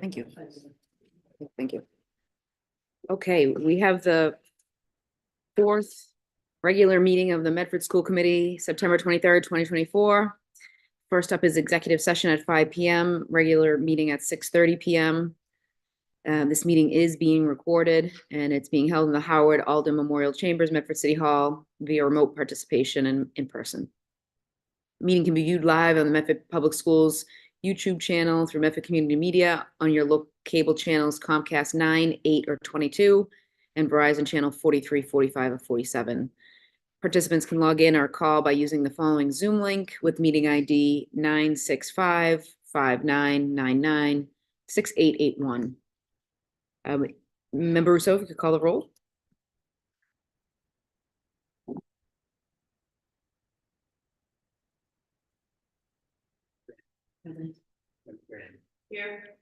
Thank you. Thank you. Okay, we have the fourth regular meeting of the Medford School Committee, September 23rd, 2024. First up is executive session at 5 p.m., regular meeting at 6:30 p.m. This meeting is being recorded and it's being held in the Howard Alden Memorial Chambers, Medford City Hall via remote participation and in person. Meeting can be viewed live on the Medford Public Schools YouTube channel through Medford Community Media on your local cable channels Comcast 9, 8, or 22, and Verizon channel 43, 45, or 47. Participants can log in or call by using the following Zoom link with meeting ID 965-5999-6881. Member Rousseau, if you could call the roll. Here.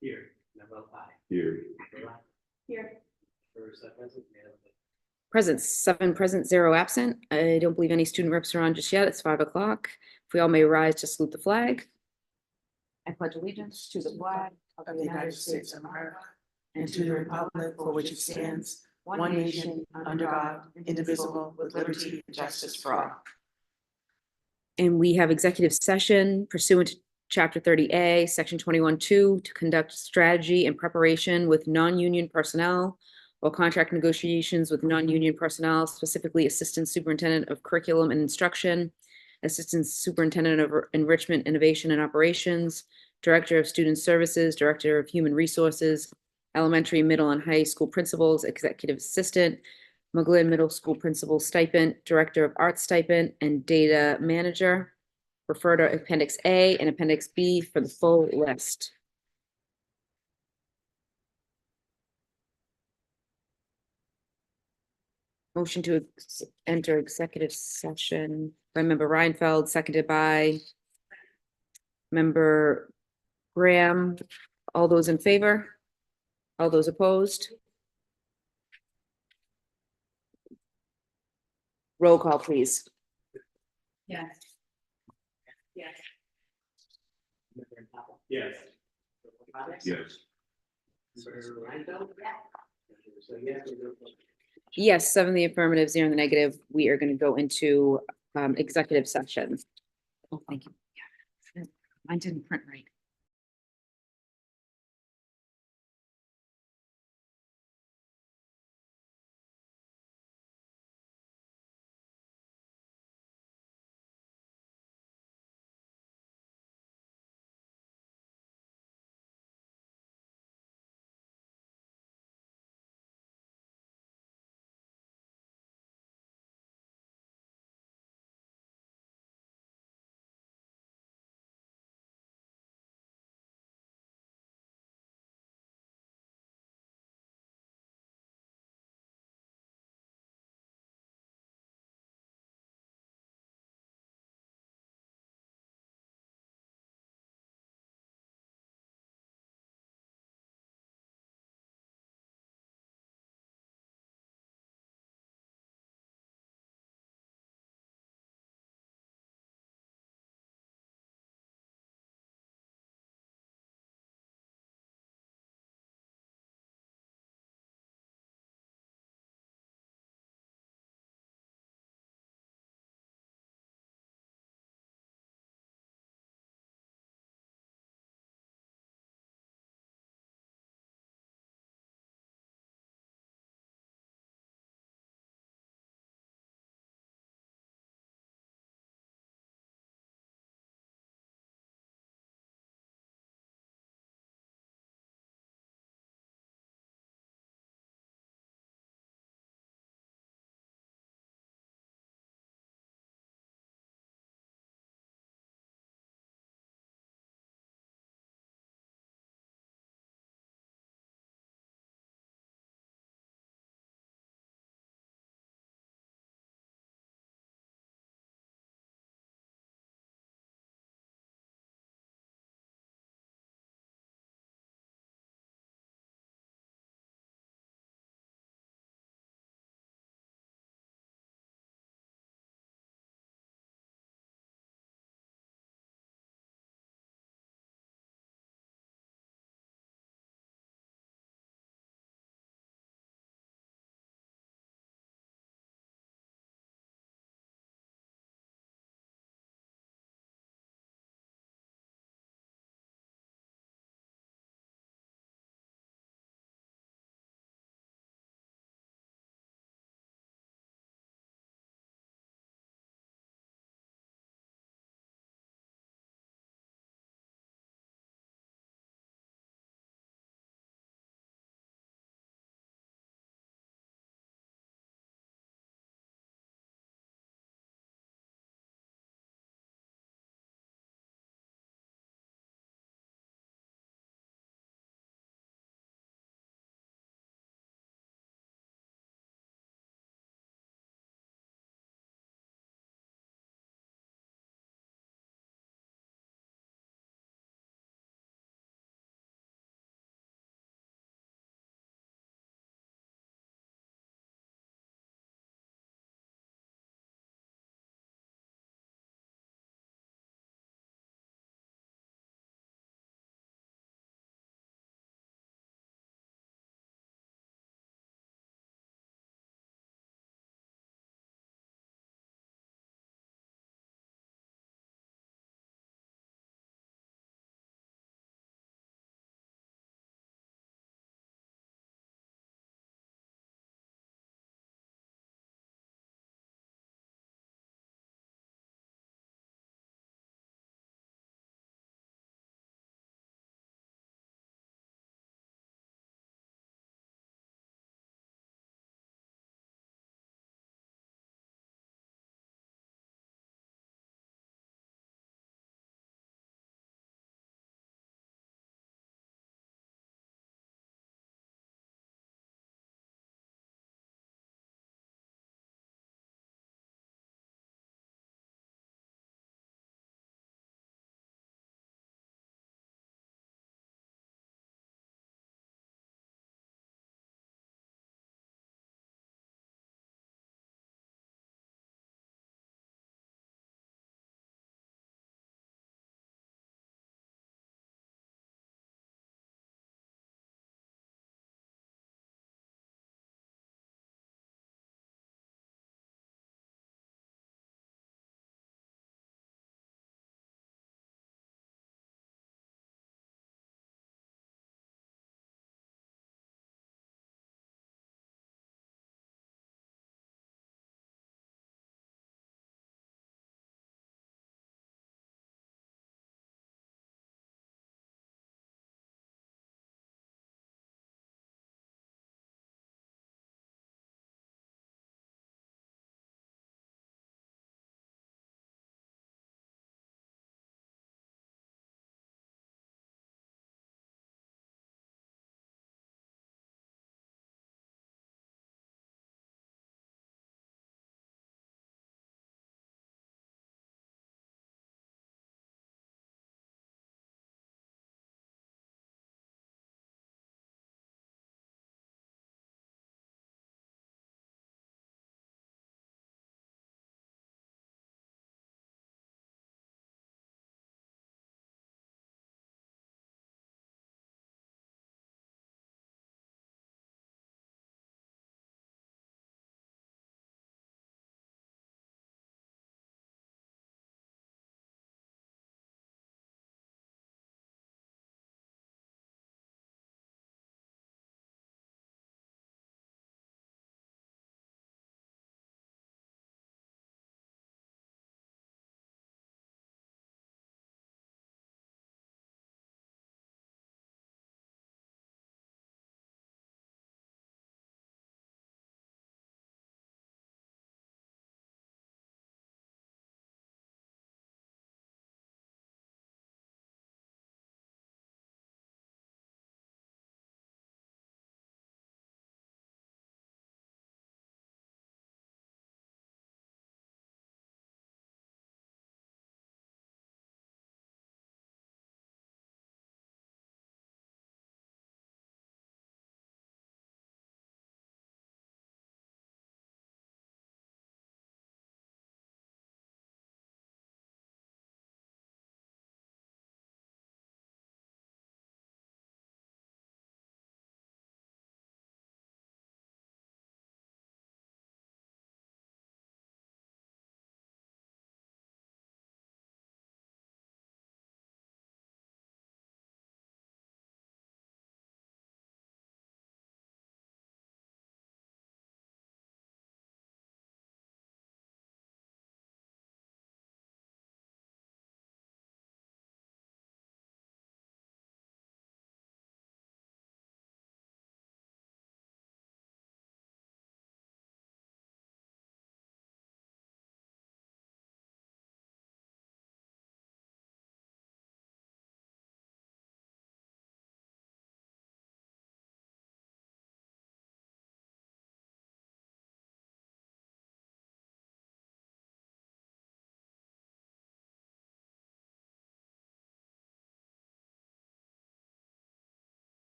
Here. Number 5. Here. Here. Present, 7 present, 0 absent. I don't believe any student reps are on just yet. It's 5 o'clock. If we all may rise to salute the flag. I pledge allegiance to the flag Of the United States of America and to the republic for which it stands, one nation, under God, indivisible, with liberty and justice for all. And we have executive session pursuant to Chapter 30A, Section 21-2, to conduct strategy and preparation with non-union personnel or contract negotiations with non-union personnel, specifically Assistant Superintendent of Curriculum and Instruction, Assistant Superintendent of Enrichment, Innovation, and Operations, Director of Student Services, Director of Human Resources, Elementary, Middle, and High School Principals, Executive Assistant, McGlynn Middle School Principal Stipend, Director of Arts Stipend, and Data Manager. Refer to Appendix A and Appendix B for the full list. Motion to enter executive session by Member Reinfeld, seconded by Member Graham. All those in favor? All those opposed? Roll call, please. Yes. Yes. Yes. Yes. Yes, 7 in the affirmative, 0 in the negative. We are going to go into executive session. Oh, thank you. Yeah. Mine didn't print right.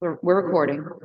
We're recording. Okay,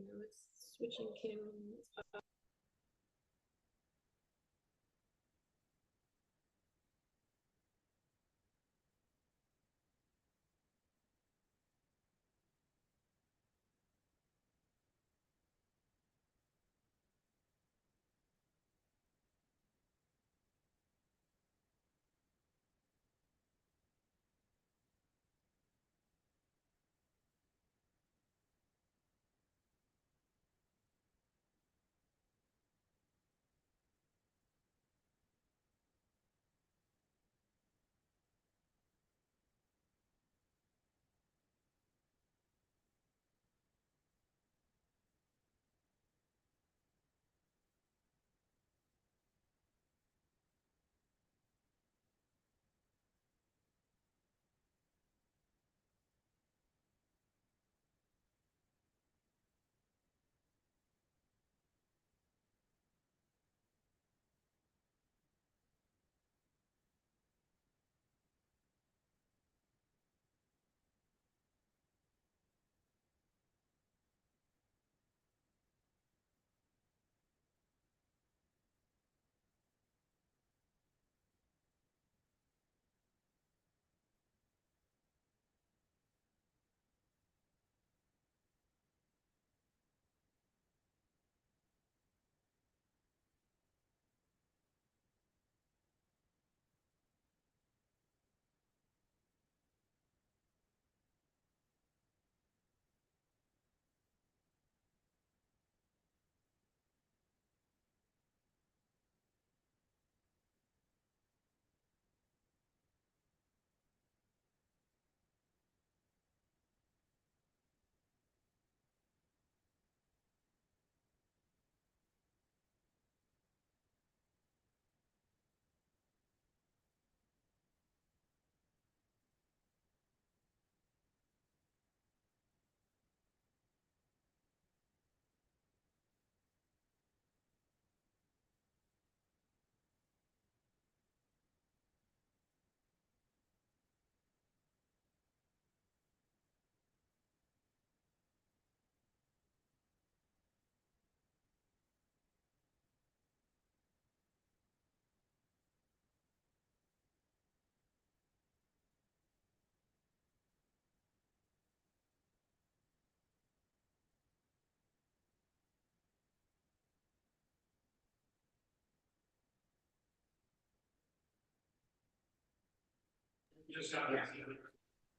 now it's switching cameras.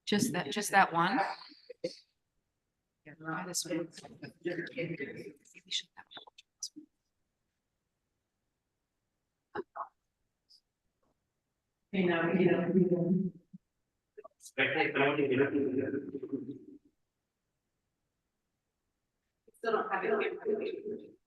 Just that one? Yeah, try this one. We should have- Still don't have it.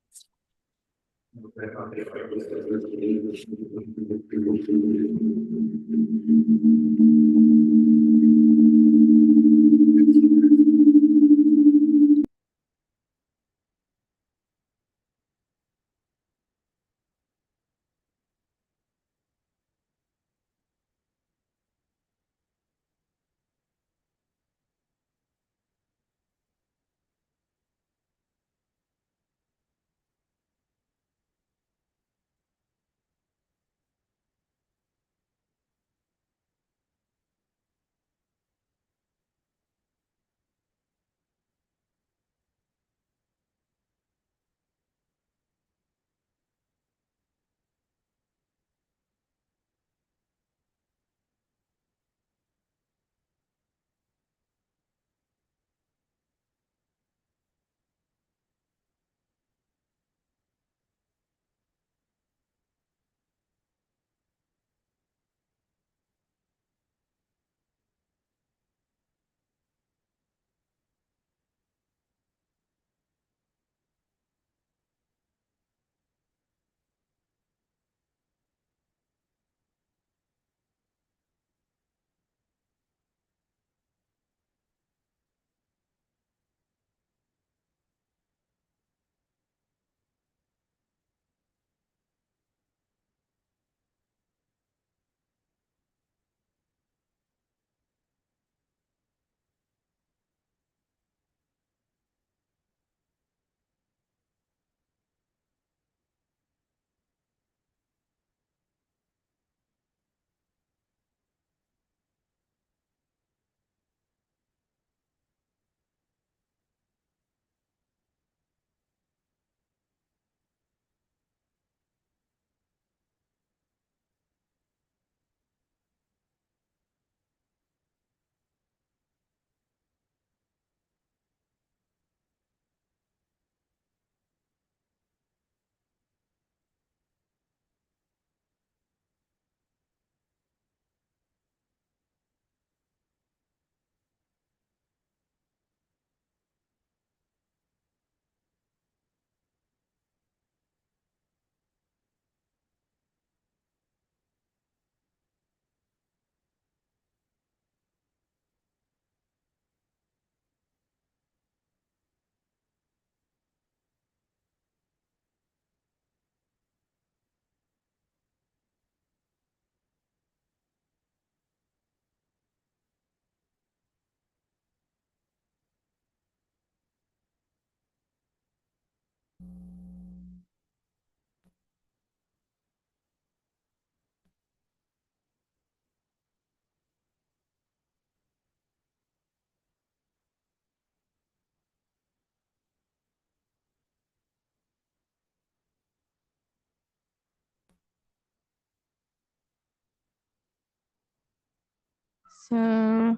So,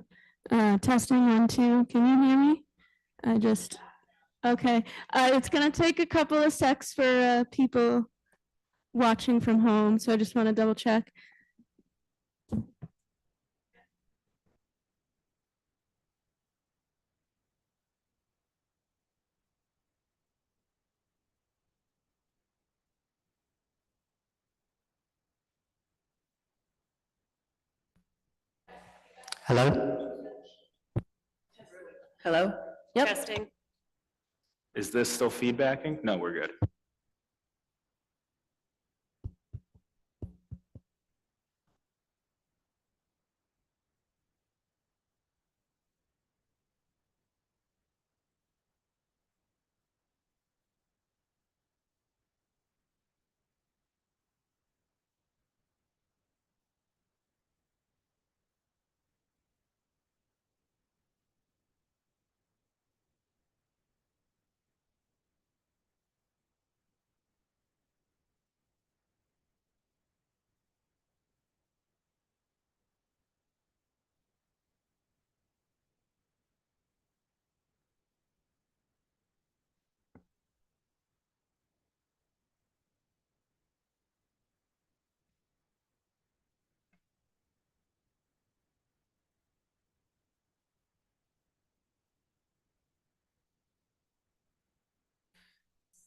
testing 1, 2, can you hear me? Okay, it's gonna take a couple of secs for people watching from home, so I just want to double check. Hello? Hello? Yep. Testing. Is this still feedbacking? No, we're good.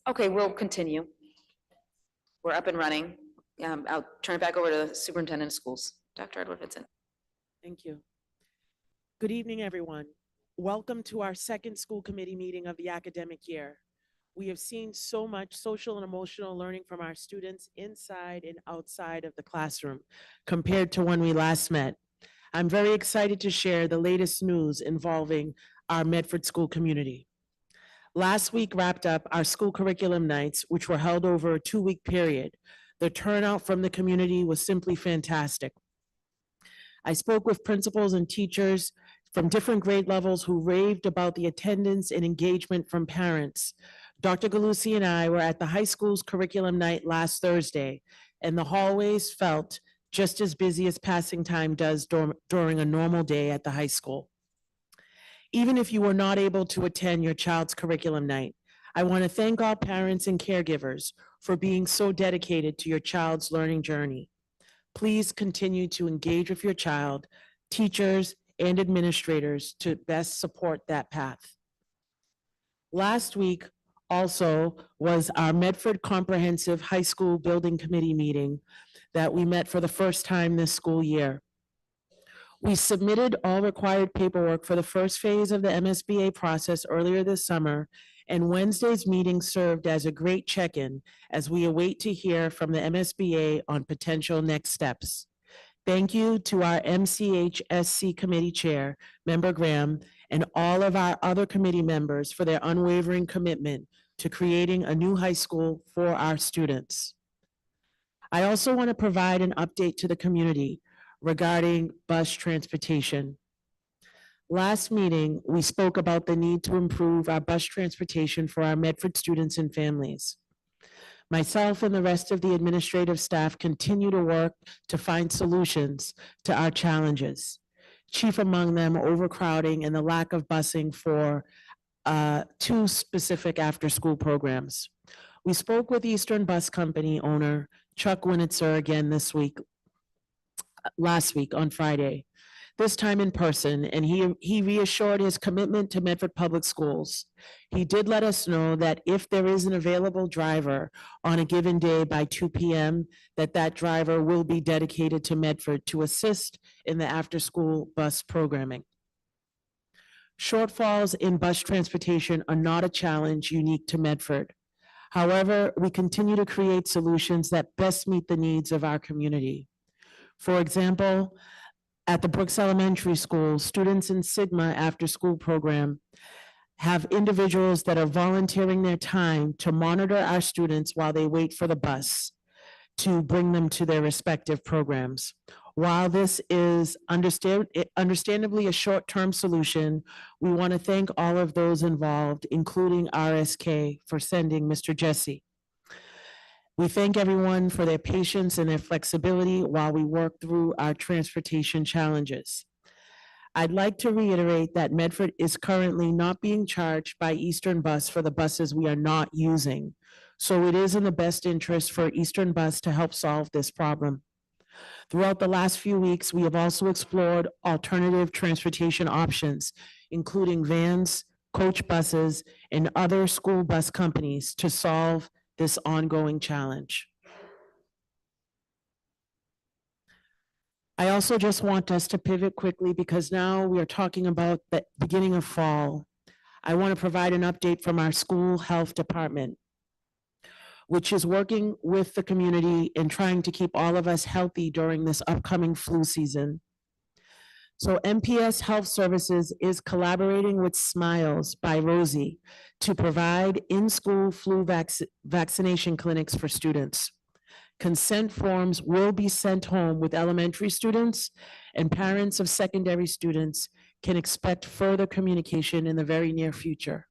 Okay, we'll continue. We're up and running. I'll turn it back over to the Superintendent of Schools, Dr. Edward Hudson. Thank you. Good evening, everyone. Welcome to our second school committee meeting of the academic year. We have seen so much social and emotional learning from our students inside and outside of the classroom compared to when we last met. I'm very excited to share the latest news involving our Medford school community. Last week wrapped up our school curriculum nights, which were held over a 2-week period. The turnout from the community was simply fantastic. I spoke with principals and teachers from different grade levels who raved about the attendance and engagement from parents. Dr. Galusi and I were at the high school's curriculum night last Thursday, and the hallways felt just as busy as passing time does during a normal day at the high school. Even if you were not able to attend your child's curriculum night, I want to thank all parents and caregivers for being so dedicated to your child's learning journey. Please continue to engage with your child, teachers, and administrators to best support that path. Last week also was our Medford Comprehensive High School Building Committee meeting that we met for the first time this school year. We submitted all required paperwork for the first phase of the MSBA process earlier this summer, and Wednesday's meeting served as a great check-in as we await to hear from the MSBA on potential next steps. Thank you to our MCHSC committee chair, Member Graham, and all of our other committee members for their unwavering commitment to creating a new high school for our students. I also want to provide an update to the community regarding bus transportation. Last meeting, we spoke about the need to improve our bus transportation for our Medford students and families. Myself and the rest of the administrative staff continue to work to find solutions to our challenges. Chief among them, overcrowding and the lack of busing for 2 specific after-school programs. We spoke with Eastern Bus Company owner Chuck Winitzer again last week on Friday, this time in person, and he reassured his commitment to Medford Public Schools. He did let us know that if there is an available driver on a given day by 2 p.m., that driver will be dedicated to Medford to assist in the after-school bus programming. Shortfalls in bus transportation are not a challenge unique to Medford. However, we continue to create solutions that best meet the needs of our community. For example, at the Brooks Elementary School, students in Sigma after-school program have individuals that are volunteering their time to monitor our students while they wait for the bus to bring them to their respective programs. While this is understandably a short-term solution, we want to thank all of those involved, including RSK, for sending Mr. Jesse. We thank everyone for their patience and their flexibility while we work through our transportation challenges. I'd like to reiterate that Medford is currently not being charged by Eastern Bus for the buses we are not using. So it is in the best interest for Eastern Bus to help solve this problem. Throughout the last few weeks, we have also explored alternative transportation options, including vans, coach buses, and other school bus companies to solve this ongoing challenge. I also just want us to pivot quickly because now we are talking about the beginning of fall. I want to provide an update from our school health department, which is working with the community and trying to keep all of us healthy during this upcoming flu season. So MPS Health Services is collaborating with Smiles by Rosie to provide in-school flu vaccination clinics for students. Consent forms will be sent home with elementary students, and parents of secondary students can expect further communication in the very near future.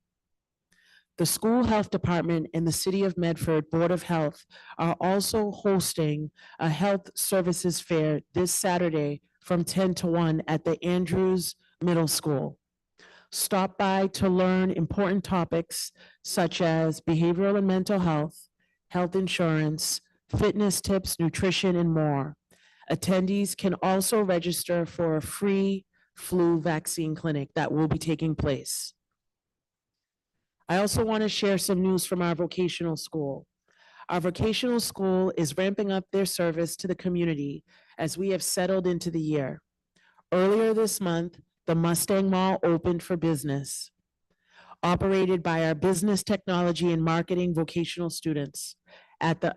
The school health department and the City of Medford Board of Health are also hosting a health services fair this Saturday from 10 to 1 at the Andrews Middle School. Stop by to learn important topics such as behavioral and mental health, health insurance, fitness tips, nutrition, and more. Attendees can also register for a free flu vaccine clinic that will be taking place. I also want to share some news from our vocational school. Our vocational school is ramping up their service to the community as we have settled into the year. Earlier this month, the Mustang Mall opened for business, operated by our business technology and marketing vocational students at the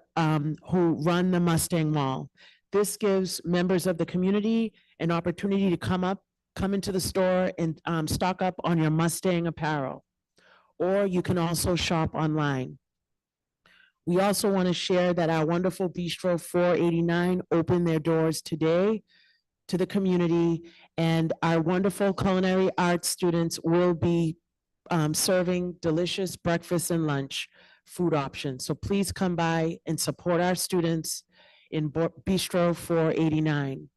who run the Mustang Mall. This gives members of the community an opportunity to come into the store and stock up on your Mustang apparel, or you can also shop online. We also want to share that our wonderful Bistro 489 opened their doors today to the community, and our wonderful culinary arts students will be serving delicious breakfast and lunch food options. So please come by and support our students in Bistro 489.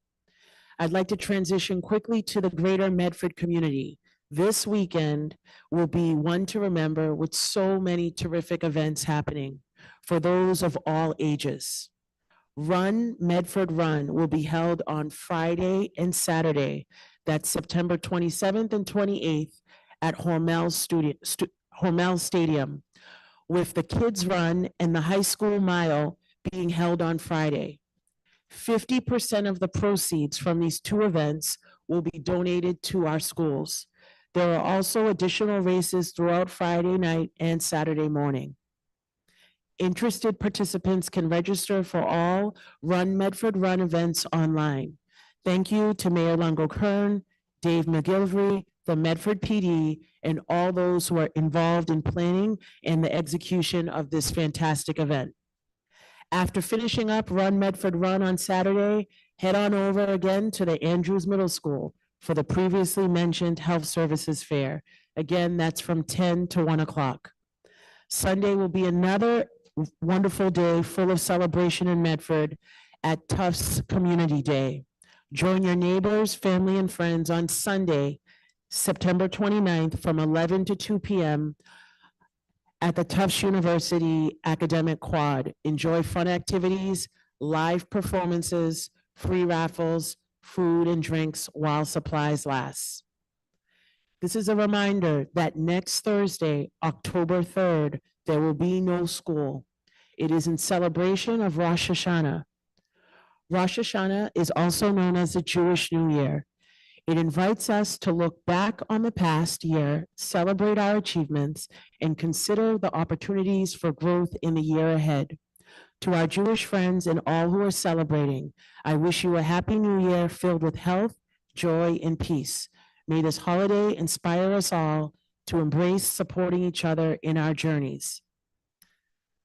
I'd like to transition quickly to the greater Medford community. This weekend will be one to remember with so many terrific events happening for those of all ages. Run Medford Run will be held on Friday and Saturday. That's September 27th and 28th at Hormel Stadium, with the Kids Run and the High School Mile being held on Friday. 50% of the proceeds from these two events will be donated to our schools. There are also additional races throughout Friday night and Saturday morning. Interested participants can register for all Run Medford Run events online. Thank you to Mayor Longo-Kern, Dave McGilvery, the Medford PD, and all those who are involved in planning and the execution of this fantastic event. After finishing up Run Medford Run on Saturday, head on over again to the Andrews Middle School for the previously mentioned Health Services Fair. Again, that's from 10 to 1 o'clock. Sunday will be another wonderful day full of celebration in Medford at Tufts Community Day. Join your neighbors, family, and friends on Sunday, September 29th from 11 to 2 p.m. at the Tufts University Academic Quad. Enjoy fun activities, live performances, free raffles, food and drinks while supplies last. This is a reminder that next Thursday, October 3rd, there will be no school. It is in celebration of Rosh Hashanah. Rosh Hashanah is also known as the Jewish New Year. It invites us to look back on the past year, celebrate our achievements, and consider the opportunities for growth in the year ahead. To our Jewish friends and all who are celebrating, I wish you a happy new year filled with health, joy, and peace. May this holiday inspire us all to embrace supporting each other in our journeys.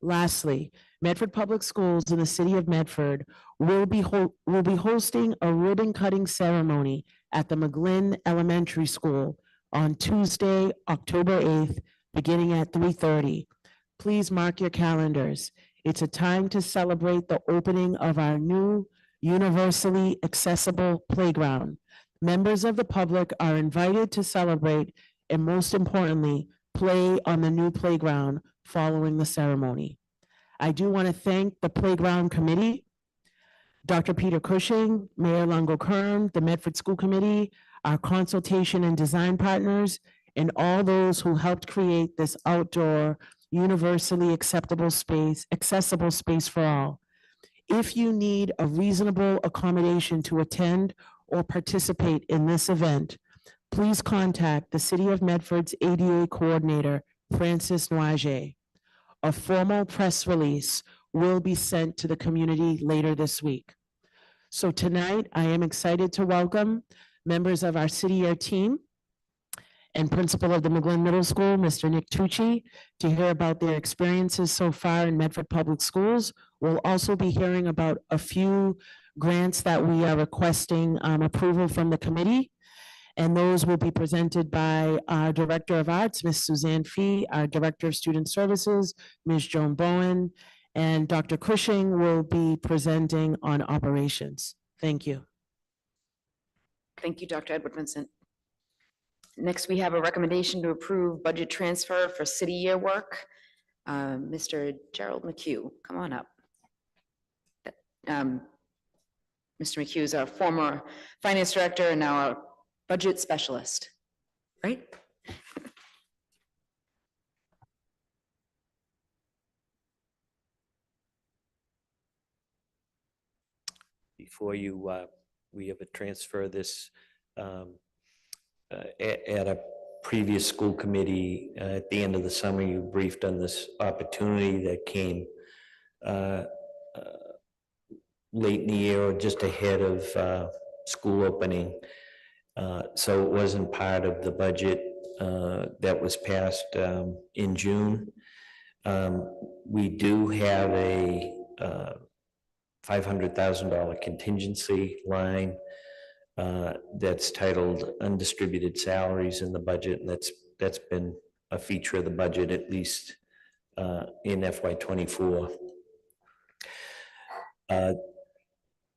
Lastly, Medford Public Schools in the city of Medford will be hosting a ribbon cutting ceremony at the McGlynn Elementary School on Tuesday, October 8th, beginning at 3:30. Please mark your calendars. It's a time to celebrate the opening of our new universally accessible playground. Members of the public are invited to celebrate and, most importantly, play on the new playground following the ceremony. I do want to thank the Playground Committee, Dr. Peter Cushing, Mayor Longo-Kern, the Medford School Committee, our consultation and design partners, and all those who helped create this outdoor, universally accessible space for all. If you need a reasonable accommodation to attend or participate in this event, please contact the City of Medford's ADA Coordinator, Francis Noaget. A formal press release will be sent to the community later this week. So tonight, I am excited to welcome members of our City Year team and principal of the McGlynn Middle School, Mr. Nick Tucci, to hear about their experiences so far in Medford Public Schools. We'll also be hearing about a few grants that we are requesting approval from the committee. And those will be presented by our Director of Arts, Ms. Suzanne Fee, our Director of Student Services, Ms. Joan Bowen, and Dr. Cushing will be presenting on operations. Thank you. Thank you, Dr. Edward Vincent. Next, we have a recommendation to approve budget transfer for city year work. Mr. Gerald McHugh, come on up. Mr. McHugh is our former finance director and now our budget specialist, right? before you. We have a transfer this at a previous school committee. At the end of the summer, you briefed on this opportunity that came late in the year or just ahead of school opening. So it wasn't part of the budget that was passed in June. We do have a $500,000 contingency line that's titled undistributed salaries in the budget, and that's been a feature of the budget at least in FY24.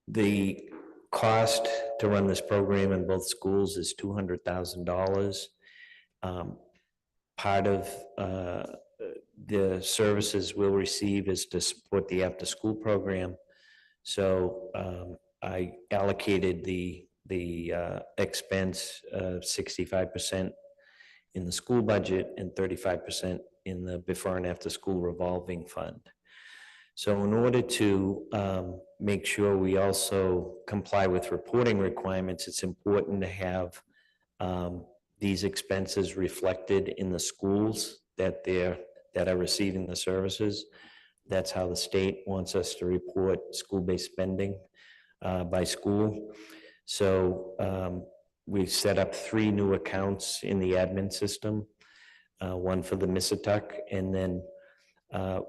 The cost to run this program in both schools is $200,000. Part of the services we'll receive is to support the after-school program. So I allocated the expense 65% in the school budget and 35% in the before and after school revolving fund. So in order to make sure we also comply with reporting requirements, it's important to have these expenses reflected in the schools that are receiving the services. That's how the state wants us to report school-based spending by school. So we've set up 3 new accounts in the admin system, one for the Missatuck, and then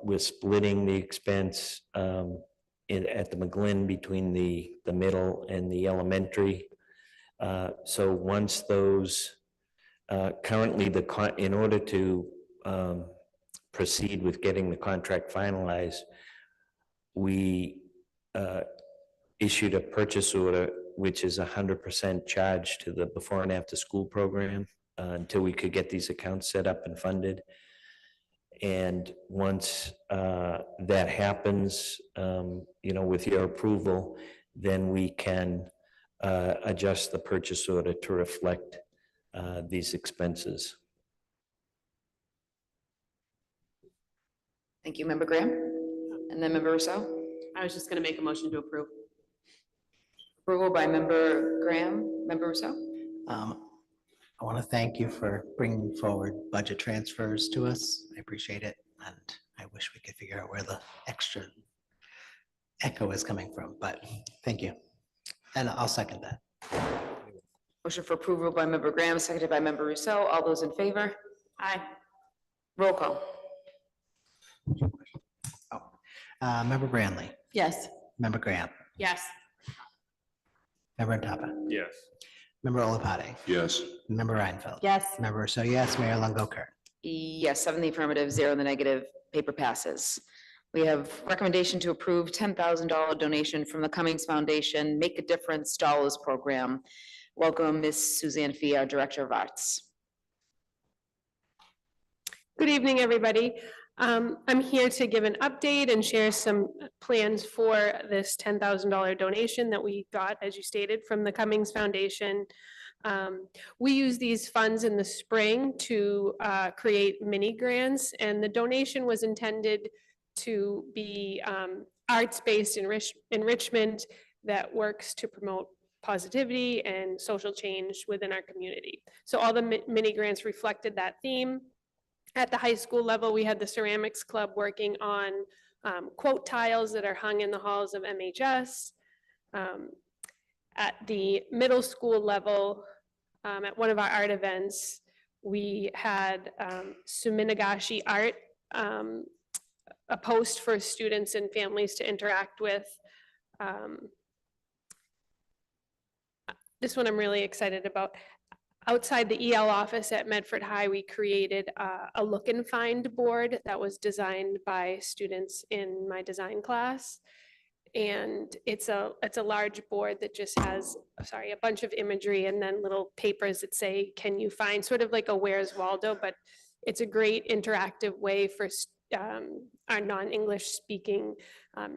we're splitting the expense at the McGlynn between the middle and the elementary. So once those, currently in order to proceed with getting the contract finalized, we issued a purchase order, which is 100% charged to the before and after school program until we could get these accounts set up and funded. And once that happens, with your approval, then we can adjust the purchase order to reflect these expenses. Thank you, Member Graham. And then Member Rousseau. I was just gonna make a motion to approve. Approval by Member Graham. Member Rousseau. I want to thank you for bringing forward budget transfers to us. I appreciate it. And I wish we could figure out where the extra echo is coming from, but thank you. And I'll second that. Motion for approval by Member Graham, seconded by Member Rousseau. All those in favor? Aye. Roll call. Member Branley, Yes. Member Graham, Yes. Member Tapa, Yes. Member Olopati, Yes. Member Reinfeld. Yes. Member Rousseau, yes. Mayor Longo-Kern. Yes, 7 in the affirmative, 0 in the negative. Paper passes. We have recommendation to approve $10,000 donation from the Cummings Foundation Make a Difference Dollars Program. Welcome, Ms. Suzanne Fee, our Director of Arts. Good evening, everybody. I'm here to give an update and share some plans for this $10,000 donation that we got, as you stated, from the Cummings Foundation. We use these funds in the spring to create mini grants, and the donation was intended to be arts-based enrichment that works to promote positivity and social change within our community. So all the mini grants reflected that theme. At the high school level, we had the ceramics club working on quote tiles that are hung in the halls of MHS. At the middle school level, at one of our art events, we had Suminagashi art, a post for students and families to interact with. This one I'm really excited about. Outside the EL office at Medford High, we created a look and find board that was designed by students in my design class. And it's a large board that just has, a bunch of imagery and then little papers that say, can you find, sort of like a Where's Waldo, but it's a great interactive way for our non-English speaking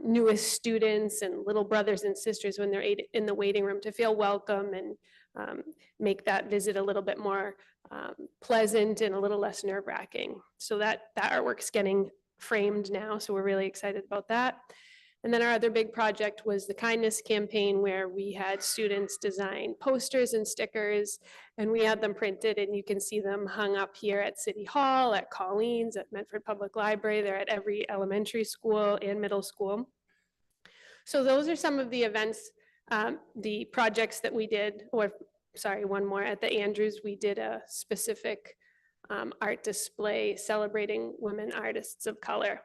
newest students and little brothers and sisters when they're in the waiting room to feel welcome and make that visit a little bit more pleasant and a little less nerve-wracking. So that artwork's getting framed now, so we're really excited about that. And then our other big project was the kindness campaign, where we had students design posters and stickers, and we had them printed, and you can see them hung up here at City Hall, at Colleen's, at Medford Public Library. They're at every elementary school and middle school. So those are some of the events, the projects that we did, or sorry, one more. At the Andrews, we did a specific art display celebrating women artists of color.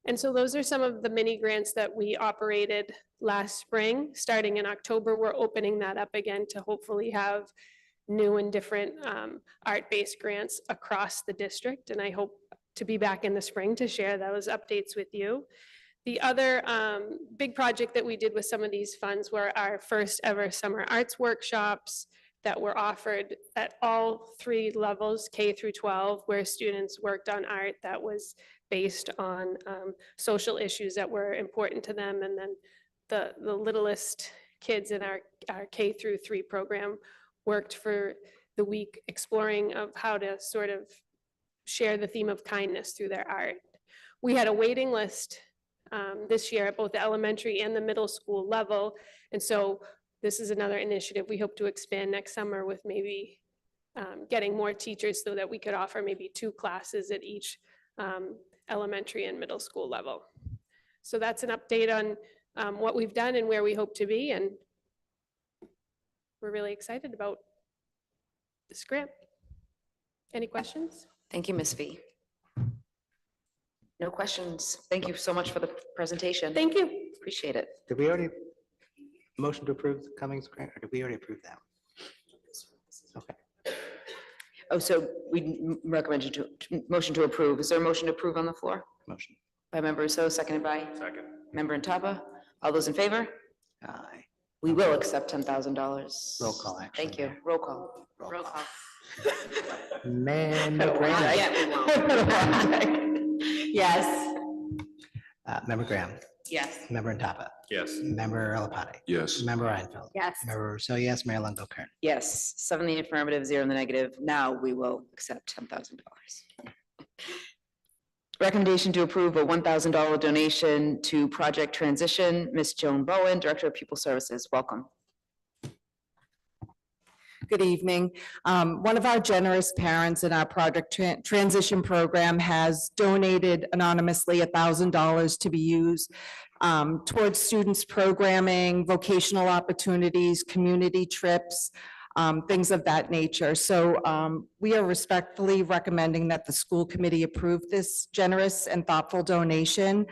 And so those are some of the mini grants that we operated last spring. Starting in October, we're opening that up again to hopefully have new and different art-based grants across the district. And I hope to be back in the spring to share those updates with you. The other big project that we did with some of these funds were our first ever summer arts workshops that were offered at all 3 levels, K through 12, where students worked on art that was based on social issues that were important to them. And then the littlest kids in our K through 3 program worked for the week exploring of how to sort of share the theme of kindness through their art. We had a waiting list this year at both the elementary and the middle school level. And so this is another initiative we hope to expand next summer with maybe getting more teachers so that we could offer maybe 2 classes at each elementary and middle school level. So that's an update on what we've done and where we hope to be. And we're really excited about this grant. Any questions? Thank you, Ms. V. No questions. Thank you so much for the presentation. Thank you. Appreciate it. Did we already motion to approve the Cummings grant, or did we already approve that? Okay. Oh, so we recommend you to motion to approve. Is there a motion to approve on the floor? Motion. By member Rousseau, seconded by Second. member Intapa. All those in favor? Aye. We will accept $10,000. Roll call, actually. Thank you. Roll call. Roll call. call. Member Not Graham. yet, we won't. Yes. Member Graham. Yes. Member Intapa. Yes. Member Lapati. Yes. Member Reinfeld. Yes. Member Rousseau, yes. Mayor Longo Kern. Yes. 7 in the affirmative, 0 in the negative. Now we will accept $10,000. Recommendation to approve a $1,000 donation to Project Transition. Ms. Joan Bowen, Director of Pupil Services. Welcome. Good evening. One of our generous parents in our Project Transition program has donated anonymously $1,000 to be used towards students' programming, vocational opportunities, community trips, things of that nature. So we are respectfully recommending that the school committee approve this generous and thoughtful donation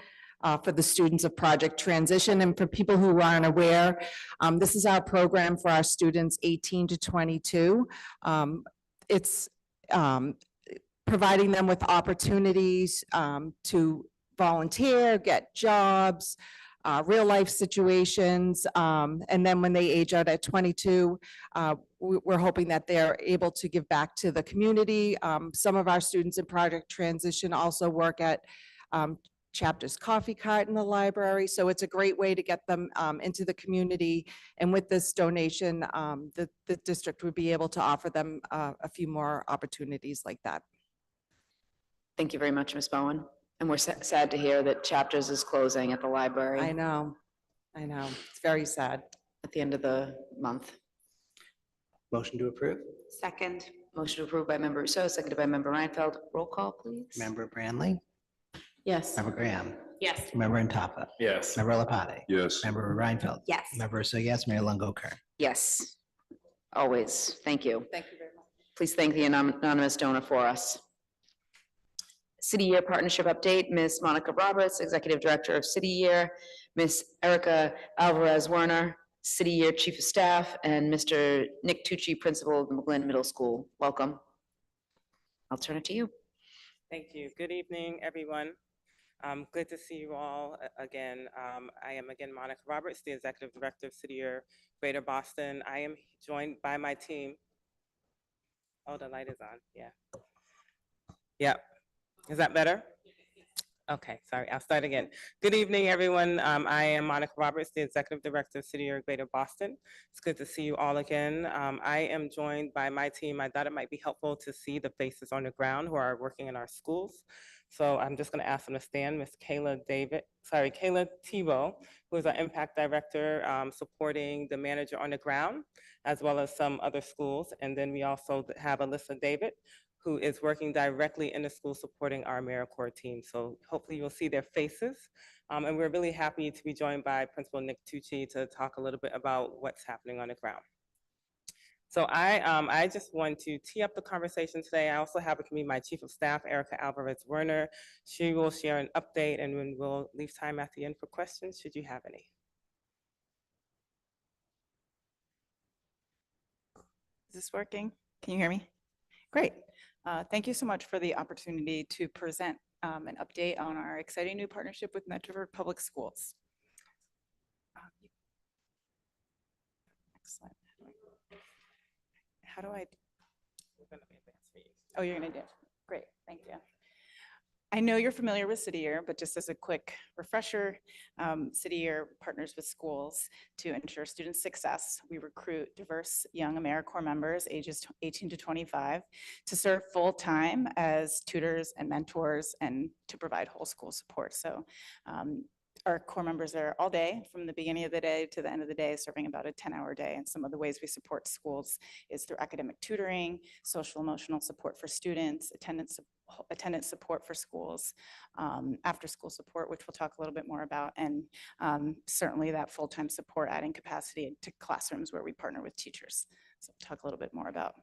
for the students of Project Transition. And for people who aren't aware, this is our program for our students 18 to 22. It's providing them with opportunities to volunteer, get jobs, real life situations. And then when they age out at 22, we're hoping that they're able to give back to the community. Some of our students in Project Transition also work at Chapter's Coffee Cart in the library. So it's a great way to get them into the community. And with this donation, the district would be able to offer them a few more opportunities like that. Thank you very much, Ms. Bowen. And we're sad to hear that Chapters is closing at the library I know. It's very sad. at the end of the month. Motion to approve. Second. Motion to approve by member Rousseau, seconded by member Reinfeld. Roll call, please. Member Branley. Yes. Member Graham. Yes. Member Intapa. Yes. Member Lapati. Yes. Member Reinfeld. Yes. Member Rousseau, yes. Mayor Longo Kern. Yes. Always. Thank you. Thank you very much. Please thank the anonymous donor for us. City Year Partnership Update, Ms. Monica Roberts, Executive Director of City Year, Ms. Erica Alvarez Werner, City Year Chief of Staff, and Mr. Nick Tucci, Principal of the McGlynn Middle School. Welcome. I'll turn it to you. Thank you. Good evening, everyone. Good to see you all again. I am again Monica Roberts, the Executive Director of City Year Greater Boston. I am joined by my team. Oh, the light is on. Yeah. Yep. Is that better? Okay, sorry, I'll start again. Good evening, everyone. I am Monica Roberts, the Executive Director of City Year Greater Boston. It's good to see you all again. I am joined by my team. I thought it might be helpful to see the faces on the ground who are working in our schools. So I'm just going to ask them to stand. Miss Kayla Tebow, who is our impact director, supporting the manager on the ground, as well as some other schools. And then we also have Alyssa David, who is working directly in the school supporting our AmeriCorps team. So hopefully you'll see their faces. And we're really happy to be joined by Principal Nick Tucci to talk a little bit about what's happening on the ground. So I just want to tee up the conversation today. I also happen to be my Chief of Staff, Erica Alvarez-Werner. She will share an update, and then we'll leave time at the end for questions, should you have any. Is this working? Can you hear me? Great. Thank you so much for the opportunity to present an update on our exciting new partnership with Medford Public Schools. Next slide. How do I? Oh, you're gonna do it. Great, thank you. I know you're familiar with City Year, but just as a quick refresher, City Year partners with schools to ensure student success. We recruit diverse young AmeriCorps members ages 18 to 25 to serve full-time as tutors and mentors and to provide whole school support. So our core members are all day from the beginning of the day to the end of the day, serving about a 10-hour day. And some of the ways we support schools is through academic tutoring, social emotional support for students, attendance support for schools, after school support, which we'll talk a little bit more about, and certainly that full-time support, adding capacity to classrooms where we partner with teachers. So we'll talk a little bit more about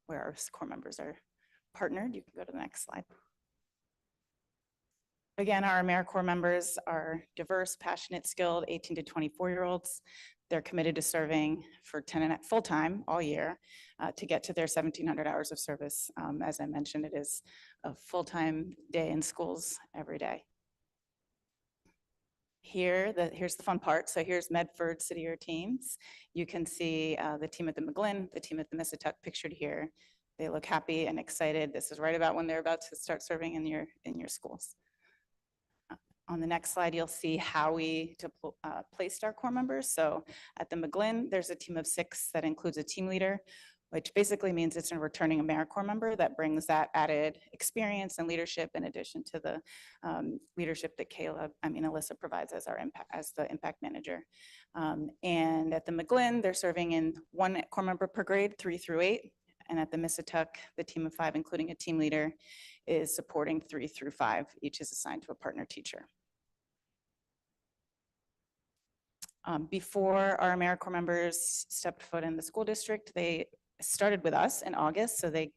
where our core members are partnered. You can go to the next slide. Again, our AmeriCorps members are diverse, passionate, skilled 18 to 24-year-olds. They're committed to serving for 10 and full-time all year to get to their 1,700 hours of service. As I mentioned, it is a full-time day in schools every day. Here's the fun part. So here's Medford City Year teams. You can see the team at the McGlynn, the team at the Mississauga pictured here. They look happy and excited. This is right about when they're about to start serving in your schools. On the next slide, you'll see how we placed our core members. So at the McGlynn, there's a team of 6 that includes a team leader, which basically means it's a returning AmeriCorps member that brings that added experience and leadership in addition to the leadership that Alyssa provides as the impact manager. And at the McGlynn, they're serving in 1 core member per grade, 3 through 8. And at the Mississauga, the team of 5, including a team leader, is supporting 3 through 5. Each is assigned to a partner teacher. Before our AmeriCorps members stepped foot in the school district, they started with us in August. So they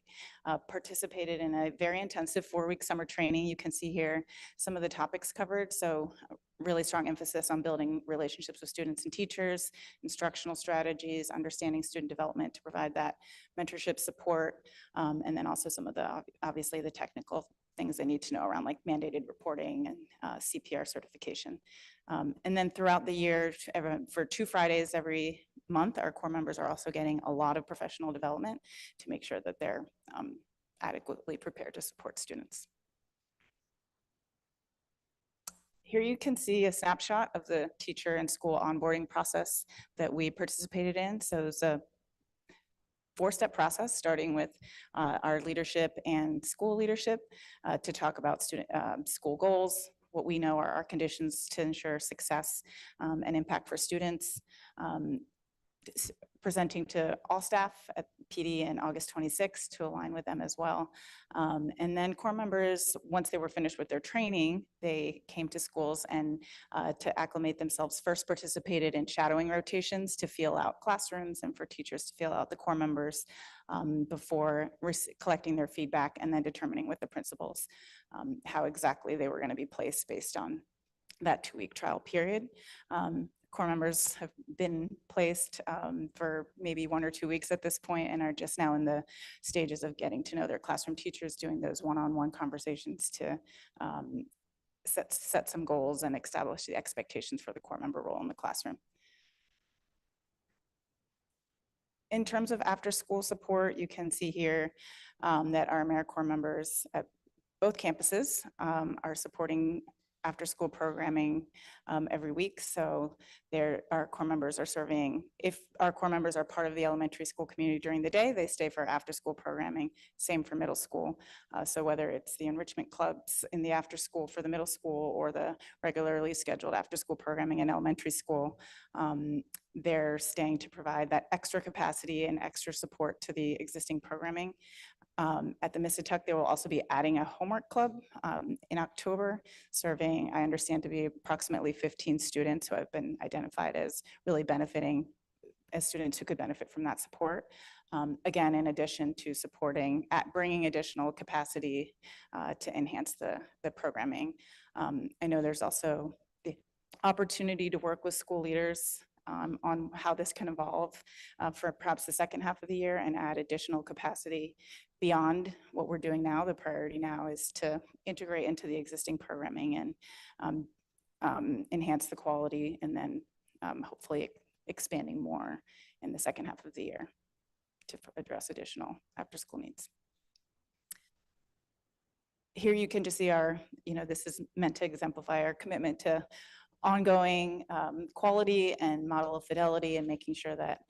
participated in a very intensive 4-week summer training. You can see here some of the topics covered. So really strong emphasis on building relationships with students and teachers, instructional strategies, understanding student development to provide that mentorship support, and then also some of the, obviously the technical things they need to know around like mandated reporting and CPR certification. And then throughout the year, for 2 Fridays every month, our core members are also getting a lot of professional development to make sure that they're adequately prepared to support students. Here you can see a snapshot of the teacher and school onboarding process that we participated in. So it's a 4-step process, starting with our leadership and school leadership to talk about school goals, what we know are our conditions to ensure success and impact for students, presenting to all staff at PD in August 26th to align with them as well. And then core members, once they were finished with their training, they came to schools and to acclimate themselves, first participated in shadowing rotations to feel out classrooms and for teachers to feel out the core members before collecting their feedback and then determining with the principals how exactly they were going to be placed based on that 2-week trial period. Core members have been placed for maybe 1 or 2 weeks at this point and are just now in the stages of getting to know their classroom teachers, doing those one-on-one conversations to set some goals and establish the expectations for the core member role in the classroom. In terms of after-school support, you can see here that our AmeriCorps members at both campuses are supporting after-school programming every week. So our core members are serving, if our core members are part of the elementary school community during the day, they stay for after-school programming. Same for middle school. So whether it's the enrichment clubs in the after-school for the middle school or the regularly scheduled after-school programming in elementary school, they're staying to provide that extra capacity and extra support to the existing programming. At the Missituck, they will also be adding a homework club in October, serving, I understand, to be approximately 15 students who have been identified as really benefiting, as students who could benefit from that support. Again, in addition to supporting, bringing additional capacity to enhance the programming. I know there's also the opportunity to work with school leaders on how this can evolve for perhaps the second half of the year and add additional capacity beyond what we're doing now. The priority now is to integrate into the existing programming and enhance the quality, and then hopefully expanding more in the second half of the year to address additional after-school needs. Here you can just see our, this is meant to exemplify our commitment to ongoing quality and model of fidelity, and making sure that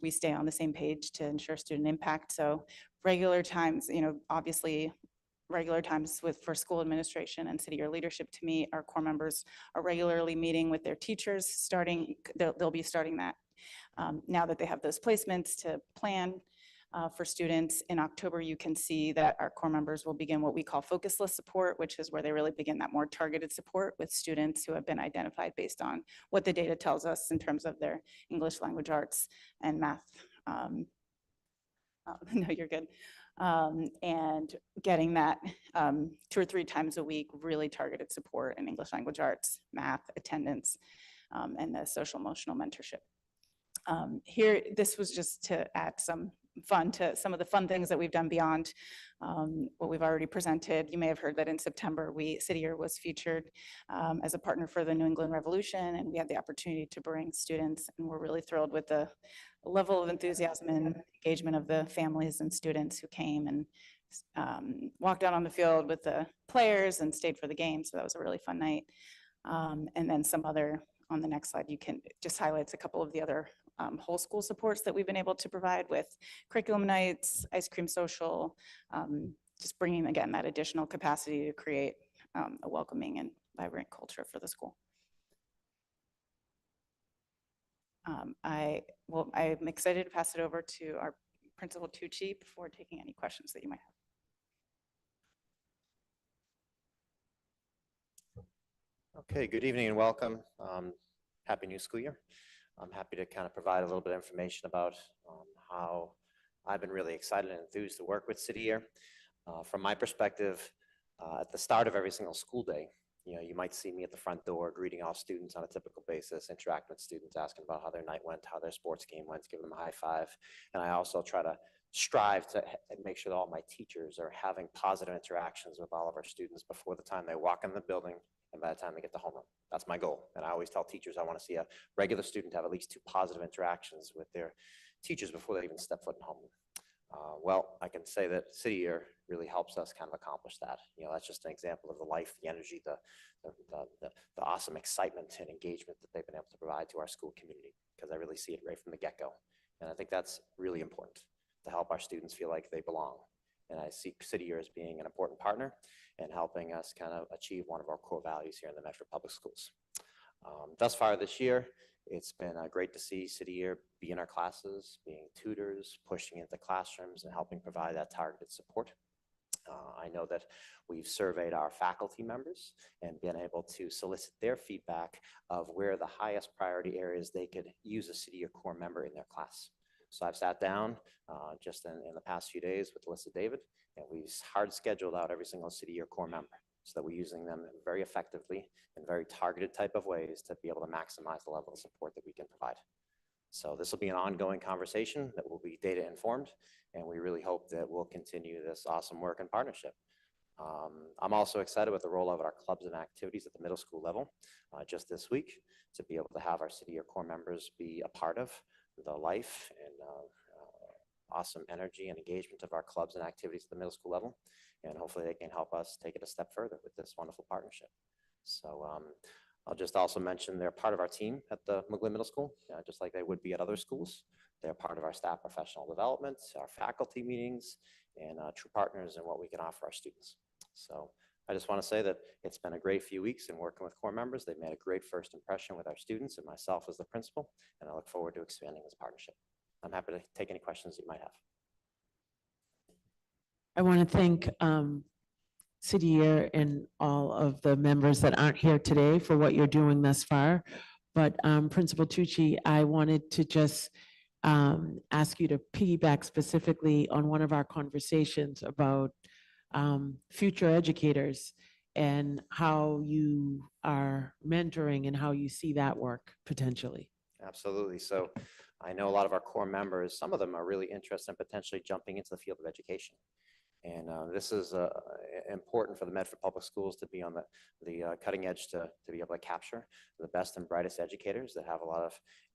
we stay on the same page to ensure student impact. So regular times, obviously regular times for school administration and city year leadership to meet. Our core members are regularly meeting with their teachers, they'll be starting that now that they have those placements to plan for students. In October, you can see that our core members will begin what we call focus list support, which is where they really begin that more targeted support with students who have been identified based on what the data tells us in terms of their English language arts and math. No, you're good. And getting that 2 or 3 times a week, really targeted support in English language arts, math, attendance, and the social emotional mentorship. Here, this was just to add some fun to some of the fun things that we've done beyond what we've already presented. You may have heard that in September, City Year was featured as a partner for the New England Revolution, and we had the opportunity to bring students, and we're really thrilled with the level of enthusiasm and engagement of the families and students who came and walked out on the field with the players and stayed for the game. So that was a really fun night. And then some other, on the next slide, you can just highlights a couple of the other whole school supports that we've been able to provide with curriculum nights, ice cream social, just bringing, again, that additional capacity to create a welcoming and vibrant culture for the school. I'm excited to pass it over to our Principal Tucci before taking any questions that you might have. Okay, good evening and welcome. Happy new school year. I'm happy to kind of provide a little bit of information about how I've been really excited and enthused to work with City Year. From my perspective, at the start of every single school day, you might see me at the front door greeting all students on a typical basis, interacting with students, asking about how their night went, how their sports game went, giving them a high five. And I also try to strive to make sure that all my teachers are having positive interactions with all of our students before the time they walk in the building and by the time they get to homeroom. That's my goal. And I always tell teachers I want to see a regular student have at least 2 positive interactions with their teachers before they even step foot in homeroom. Well, I can say that City Year really helps us kind of accomplish that. That's just an example of the life, the energy, the awesome excitement and engagement that they've been able to provide to our school community, because I really see it right from the get-go. And I think that's really important, to help our students feel like they belong. And I see City Year as being an important partner and helping us kind of achieve one of our core values here in the Medford Public Schools. Thus far this year, it's been great to see City Year be in our classes, being tutors, pushing into classrooms and helping provide that targeted support. I know that we've surveyed our faculty members and been able to solicit their feedback of where the highest priority areas they could use a City Year core member in their class. So I've sat down just in the past few days with Alyssa David, and we've hard scheduled out every single City Year core member, so that we're using them very effectively in very targeted type of ways to be able to maximize the level of support that we can provide. So this will be an ongoing conversation that will be data informed, and we really hope that we'll continue this awesome work and partnership. I'm also excited with the rollout of our clubs and activities at the middle school level just this week, to be able to have our City Year core members be a part of the life and awesome energy and engagement of our clubs and activities at the middle school level. And hopefully they can help us take it a step further with this wonderful partnership. So I'll just also mention they're part of our team at the McGlynn Middle School, just like they would be at other schools. They're part of our staff professional development, our faculty meetings, and true partners in what we can offer our students. So I just want to say that it's been a great few weeks in working with core members. They've made a great first impression with our students and myself as the principal, and I look forward to expanding this partnership. I'm happy to take any questions you might have. I want to thank City Year and all of the members that aren't here today for what you're doing thus far. But Principal Tucci, I wanted to just ask you to piggyback specifically on one of our conversations about future educators and how you are mentoring and how you see that work potentially. Absolutely. So I know a lot of our core members, some of them are really interested in potentially jumping into the field of education. And this is important for the Medford Public Schools to be on the cutting edge to be able to capture the best and brightest educators that have a lot of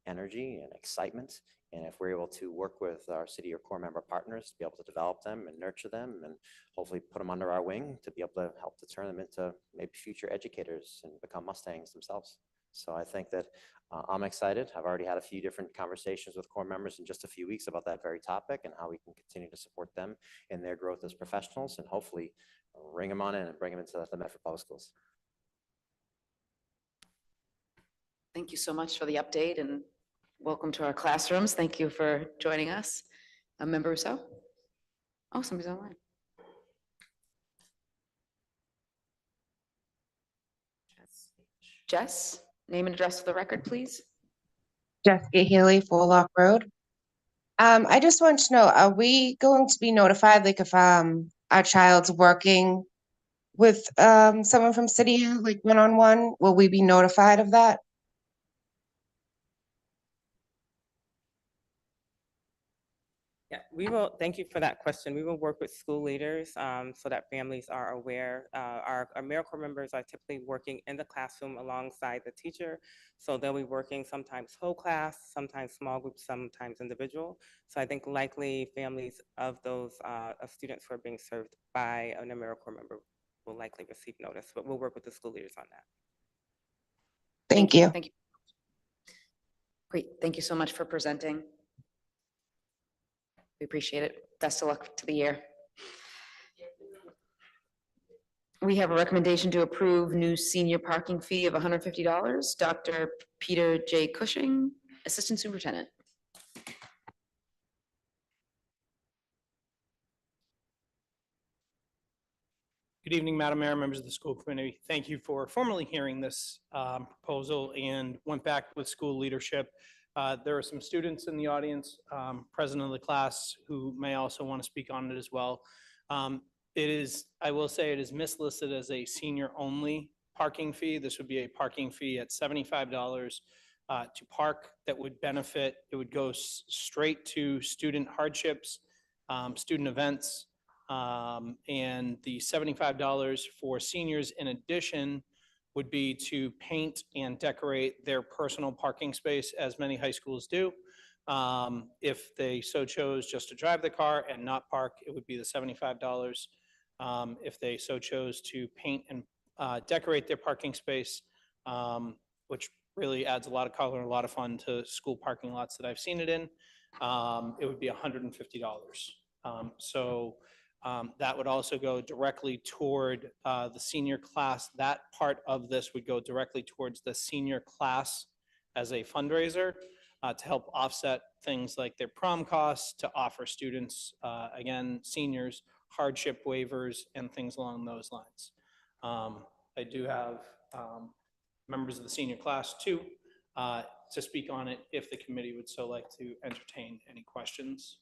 energy and excitement. And if we're able to work with our city or core member partners to be able to develop them and nurture them and hopefully put them under our wing to be able to help to turn them into maybe future educators and become Mustangs themselves. So I think that I'm excited. I've already had a few different conversations with core members in just a few weeks about that very topic and how we can continue to support them in their growth as professionals and hopefully ring them on in and bring them into the Medford Public Schools. Thank you so much for the update and welcome to our classrooms. Thank you for joining us. Member Rousseau? Oh, somebody's online. Jess, name and address for the record, please. Jessica Haley, Forlock Road. I just want to know, are we going to be notified, like if our child's working with someone from City, like one-on-one, will we be notified of that? Yeah, we will, thank you for that question. We will work with school leaders so that families are aware. Our AmeriCorps members are typically working in the classroom alongside the teacher. So they'll be working sometimes whole class, sometimes small groups, sometimes individual. So I think likely families of those of students who are being served by an AmeriCorps member will likely receive notice, but we'll work with the school leaders on that. Thank you. Thank you. Great. Thank you so much for presenting. We appreciate it. Best of luck to the year. We have a recommendation to approve new senior parking fee of $150. Dr. Peter J. Cushing, Assistant Superintendent. Good evening, Madam Mayor, members of the school committee. Thank you for formally hearing this proposal and went back with school leadership. There are some students in the audience, president of the class, who may also want to speak on it as well. It is, I will say, it is mislisted as a senior-only parking fee. This would be a parking fee at $75 to park that would benefit. It would go straight to student hardships, student events, and the $75 for seniors in addition would be to paint and decorate their personal parking space, as many high schools do. If they so chose just to drive the car and not park, it would be the $75. If they so chose to paint and decorate their parking space, which really adds a lot of color and a lot of fun to school parking lots that I've seen it in, it would be $150. That would also go directly toward the senior class. That part of this would go directly towards the senior class as a fundraiser to help offset things like their prom costs, to offer students, again, seniors, hardship waivers and things along those lines. I do have members of the senior class too to speak on it if the committee would so like to entertain any questions,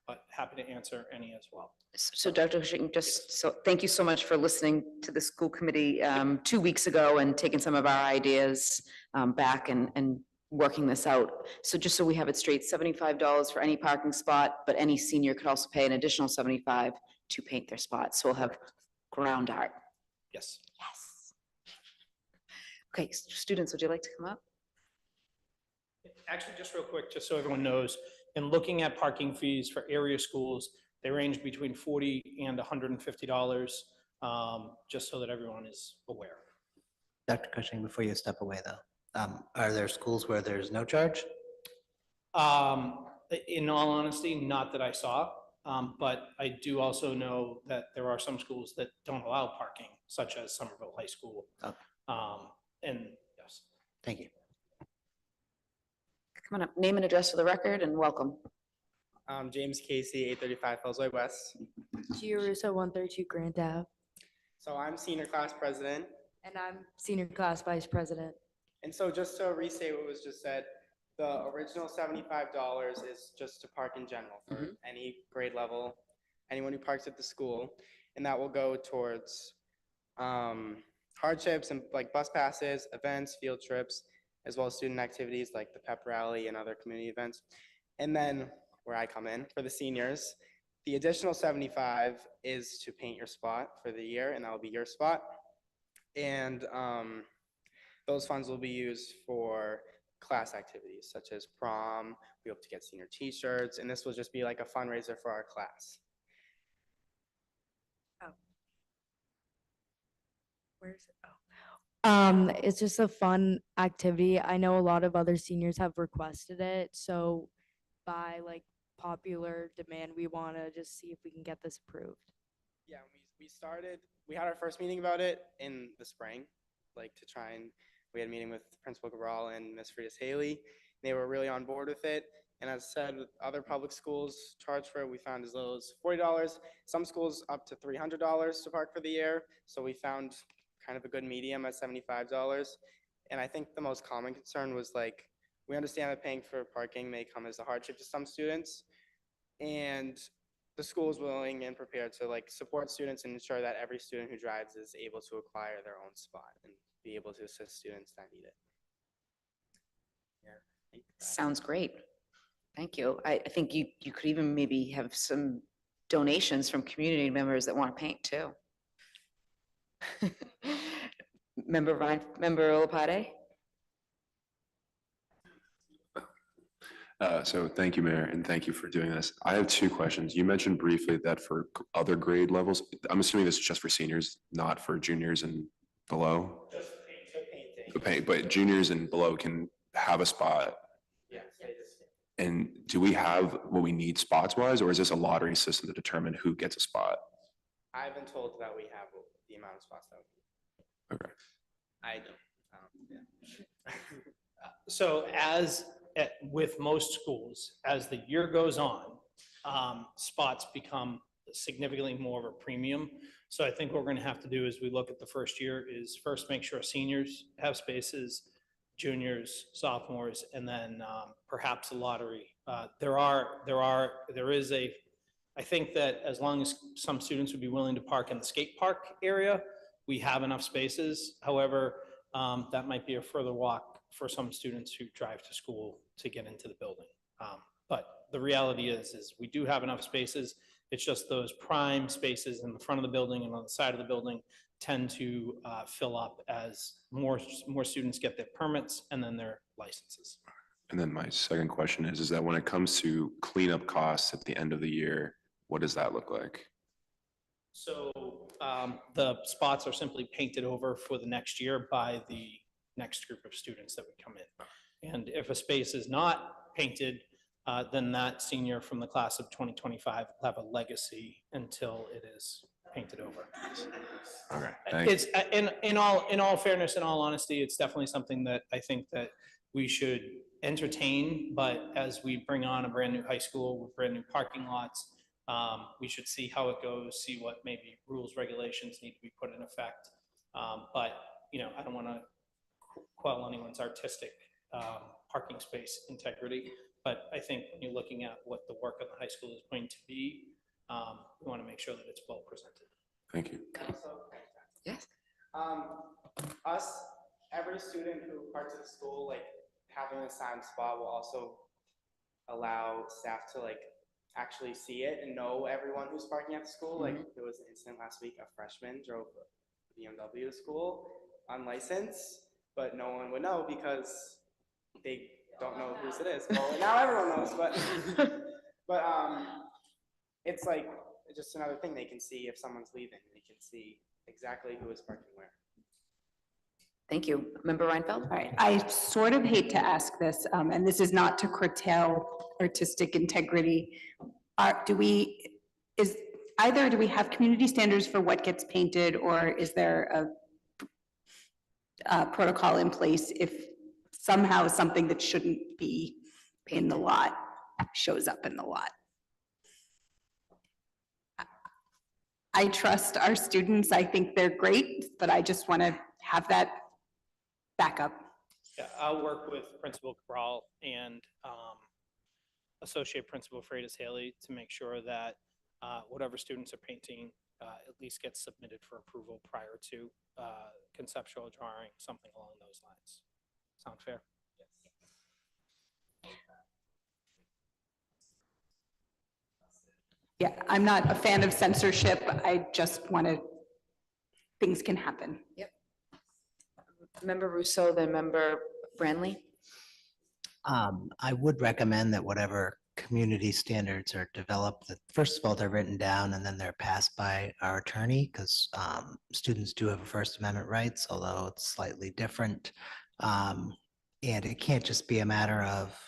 but happy to answer any as well. So Dr. Cushing, thank you so much for listening to the school committee 2 weeks ago and taking some of our ideas back and working this out. So just so we have it straight, $75 for any parking spot, but any senior could also pay an additional $75 to paint their spot. So we'll have ground art. Yes. Yes. Okay, students, would you like to come up? Actually, just real quick, just so everyone knows, in looking at parking fees for area schools, they range between $40 and $150, just so that everyone is aware. Dr. Cushing, before you step away though, are there schools where there's no charge? In all honesty, not that I saw, but I do also know that there are some schools that don't allow parking, such as Somerville High School. Okay. And yes. Thank you. Come on up, name and address for the record and welcome. James Casey, 835 Fellsway West. Gio Russo, 132 Grant Ave. So I'm senior class president. And I'm senior class vice president. And so just to restate what was just said, the original $75 is just to park in general for any grade level, anyone who parks at the school. And that will go towards hardships and like bus passes, events, field trips, as well as student activities like the pep rally and other community events. And then where I come in for the seniors, the additional 75 is to paint your spot for the year, and that will be your spot. And those funds will be used for class activities such as prom. We hope to get senior t-shirts, and this will just be like a fundraiser for our class. Oh. Where's it? Oh. It's just a fun activity. I know a lot of other seniors have requested it, so by like popular demand, we want to just see if we can get this approved. Yeah, we had our first meeting about it in the spring, like to try and, we had a meeting with Principal Cabral and Ms. Fridas Haley. They were really on board with it. And as I said, with other public schools charge for it, we found as little as $40. Some schools up to $300 to park for the year. So we found kind of a good medium at $75. And I think the most common concern was like, we understand that paying for parking may come as a hardship to some students. And the school is willing and prepared to like support students and ensure that every student who drives is able to acquire their own spot and be able to assist students that need it. Yeah. Sounds great. Thank you. I think you could even maybe have some donations from community members that want to paint too. Member Olapade? So thank you, Mayor, and thank you for doing this. I have two questions. You mentioned briefly that for other grade levels, I'm assuming this is just for seniors, not for juniors and below? Just painting. The paint, but juniors and below can have a spot. Yes. And do we have what we need spots wise, or is this a lottery system to determine who gets a spot? I've been told that we have the amount of spots that we need. Okay. I don't. So with most schools, as the year goes on, spots become significantly more of a premium. So I think what we're going to have to do as we look at the first year is first make sure seniors have spaces, juniors, sophomores, and then perhaps a lottery. I think that as long as some students would be willing to park in the skate park area, we have enough spaces. However, that might be a further walk for some students who drive to school to get into the building. But the reality is we do have enough spaces. It's just those prime spaces in the front of the building and on the side of the building tend to fill up as more students get their permits and then their licenses. And then my second question is that when it comes to cleanup costs at the end of the year, what does that look like? So the spots are simply painted over for the next year by the next group of students that would come in. And if a space is not painted, then that senior from the class of 2025 will have a legacy until it is painted over. Okay, thanks. It's in all fairness, in all honesty, it's definitely something that I think that we should entertain, but as we bring on a brand new high school with brand new parking lots, we should see how it goes, see what maybe rules, regulations need to be put in effect. But I don't want to quell anyone's artistic parking space integrity, but I think when you're looking at what the work of the high school is going to be, we want to make sure that it's well presented. Thank you. Yes. Every student who parks at the school, like having an assigned spot will also allow staff to like actually see it and know everyone who's parking at the school. Like there was an incident last week, a freshman drove a BMW to school unlicensed, but no one would know because they don't know whose it is. Well, now everyone knows, but it's like just another thing they can see if someone's leaving. They can see exactly who is parking where. Thank you. Member Reinfeld? All right, I sort of hate to ask this, and this is not to curtail artistic integrity. Do we have community standards for what gets painted, or is there a protocol in place if somehow something that shouldn't be in the lot shows up in the lot? I trust our students. I think they're great, but I just want to have that backup. Yeah, I'll work with Principal Cabral and Associate Principal Freitas Haley to make sure that whatever students are painting at least gets submitted for approval prior to conceptual drawing, something along those lines. Sound fair? Yeah, I'm not a fan of censorship. I just wanted, things can happen. Yep. Member Rousseau, then Member Branley. I would recommend that whatever community standards are developed, that first of all, they're written down and then they're passed by our attorney, because students do have a First Amendment rights, although it's slightly different. And it can't just be a matter of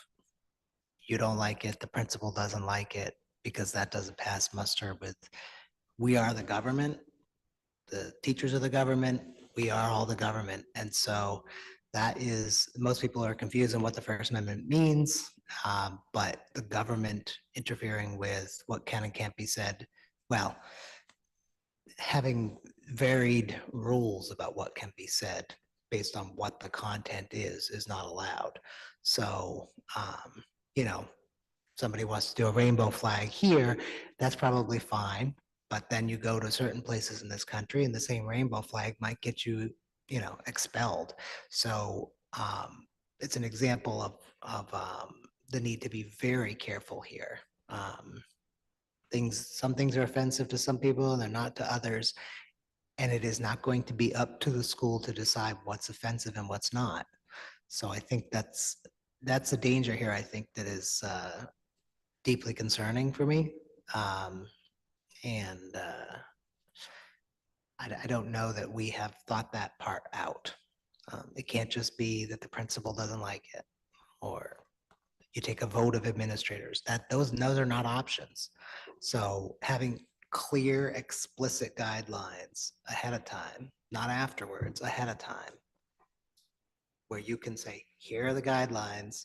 you don't like it, the principal doesn't like it, because that doesn't pass muster with, we are the government, the teachers are the government, we are all the government. And so that is, most people are confused on what the First Amendment means, but the government interfering with what can and can't be said, well, having varied rules about what can be said based on what the content is not allowed. So, you know, somebody wants to do a rainbow flag here, that's probably fine. But then you go to certain places in this country and the same rainbow flag might get you, you know, expelled. So it's an example of the need to be very careful here. Some things are offensive to some people and they're not to others. And it is not going to be up to the school to decide what's offensive and what's not. So I think that's a danger here, I think, that is deeply concerning for me. I don't know that we have thought that part out. It can't just be that the principal doesn't like it, or you take a vote of administrators. Those are not options. So having clear, explicit guidelines ahead of time, not afterwards, ahead of time, where you can say, here are the guidelines,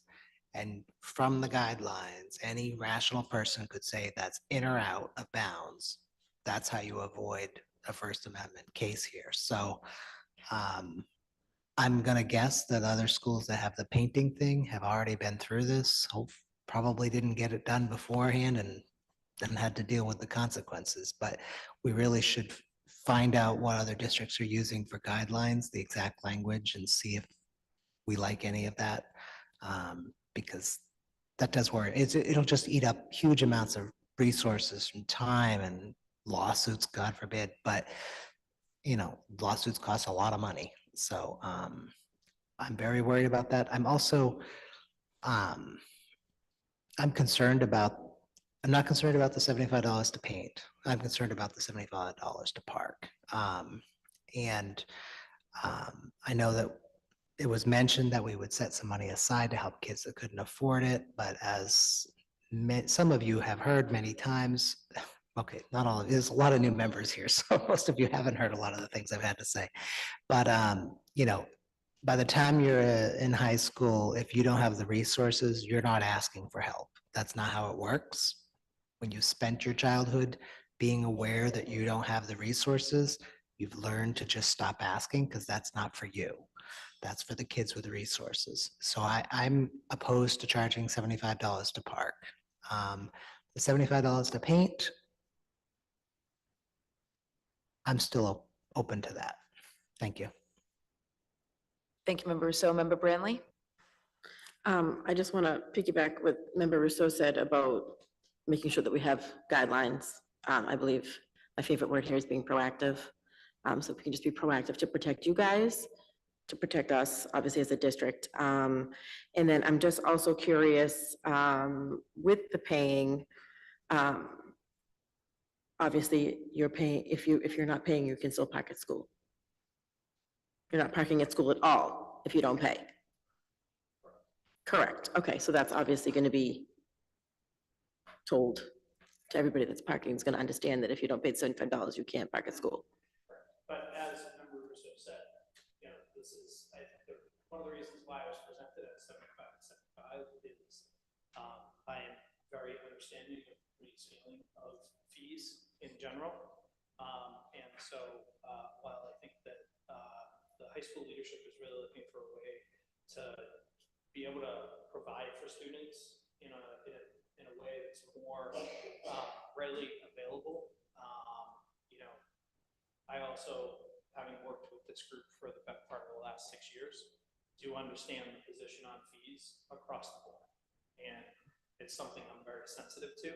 and from the guidelines, any rational person could say that's in or out of bounds. That's how you avoid a First Amendment case here. So I'm going to guess that other schools that have the painting thing have already been through this, probably didn't get it done beforehand and then had to deal with the consequences. But we really should find out what other districts are using for guidelines, the exact language, and see if we like any of that. Because that does worry. It'll just eat up huge amounts of resources and time and lawsuits, God forbid. But, you know, lawsuits cost a lot of money. So I'm very worried about that. I'm also, I'm not concerned about the $75 to paint. I'm concerned about the $75 to park. And I know that it was mentioned that we would set some money aside to help kids that couldn't afford it, but as some of you have heard many times, okay, not all of you, there's a lot of new members here, so most of you haven't heard a lot of the things I've had to say. But, you know, by the time you're in high school, if you don't have the resources, you're not asking for help. That's not how it works. When you spent your childhood being aware that you don't have the resources, you've learned to just stop asking, because that's not for you. That's for the kids with resources. So I'm opposed to charging $75 to park. The $75 to paint, I'm still open to that. Thank you. Thank you, Member Rousseau. Member Branley? I just want to piggyback what Member Rousseau said about making sure that we have guidelines. I believe my favorite word here is being proactive. So if we can just be proactive to protect you guys, to protect us, obviously, as a district. And then I'm just also curious, with the paying, obviously you're paying, if you're not paying, you can still park at school. You're not parking at school at all if you don't pay. Correct. Okay, so that's obviously going to be told to everybody that's parking is going to understand that if you don't pay $75, you can't park at school. But as Member Russo said, you know, this is, I think, one of the reasons why I was presented at 75 and 75 is I am very understanding of community's feeling of fees in general. And so while I think that the high school leadership is really looking for a way to be able to provide for students in a way that's more readily available. You know, I also, having worked with this group for the better part of the last 6 years, do understand the position on fees across the board. And it's something I'm very sensitive to.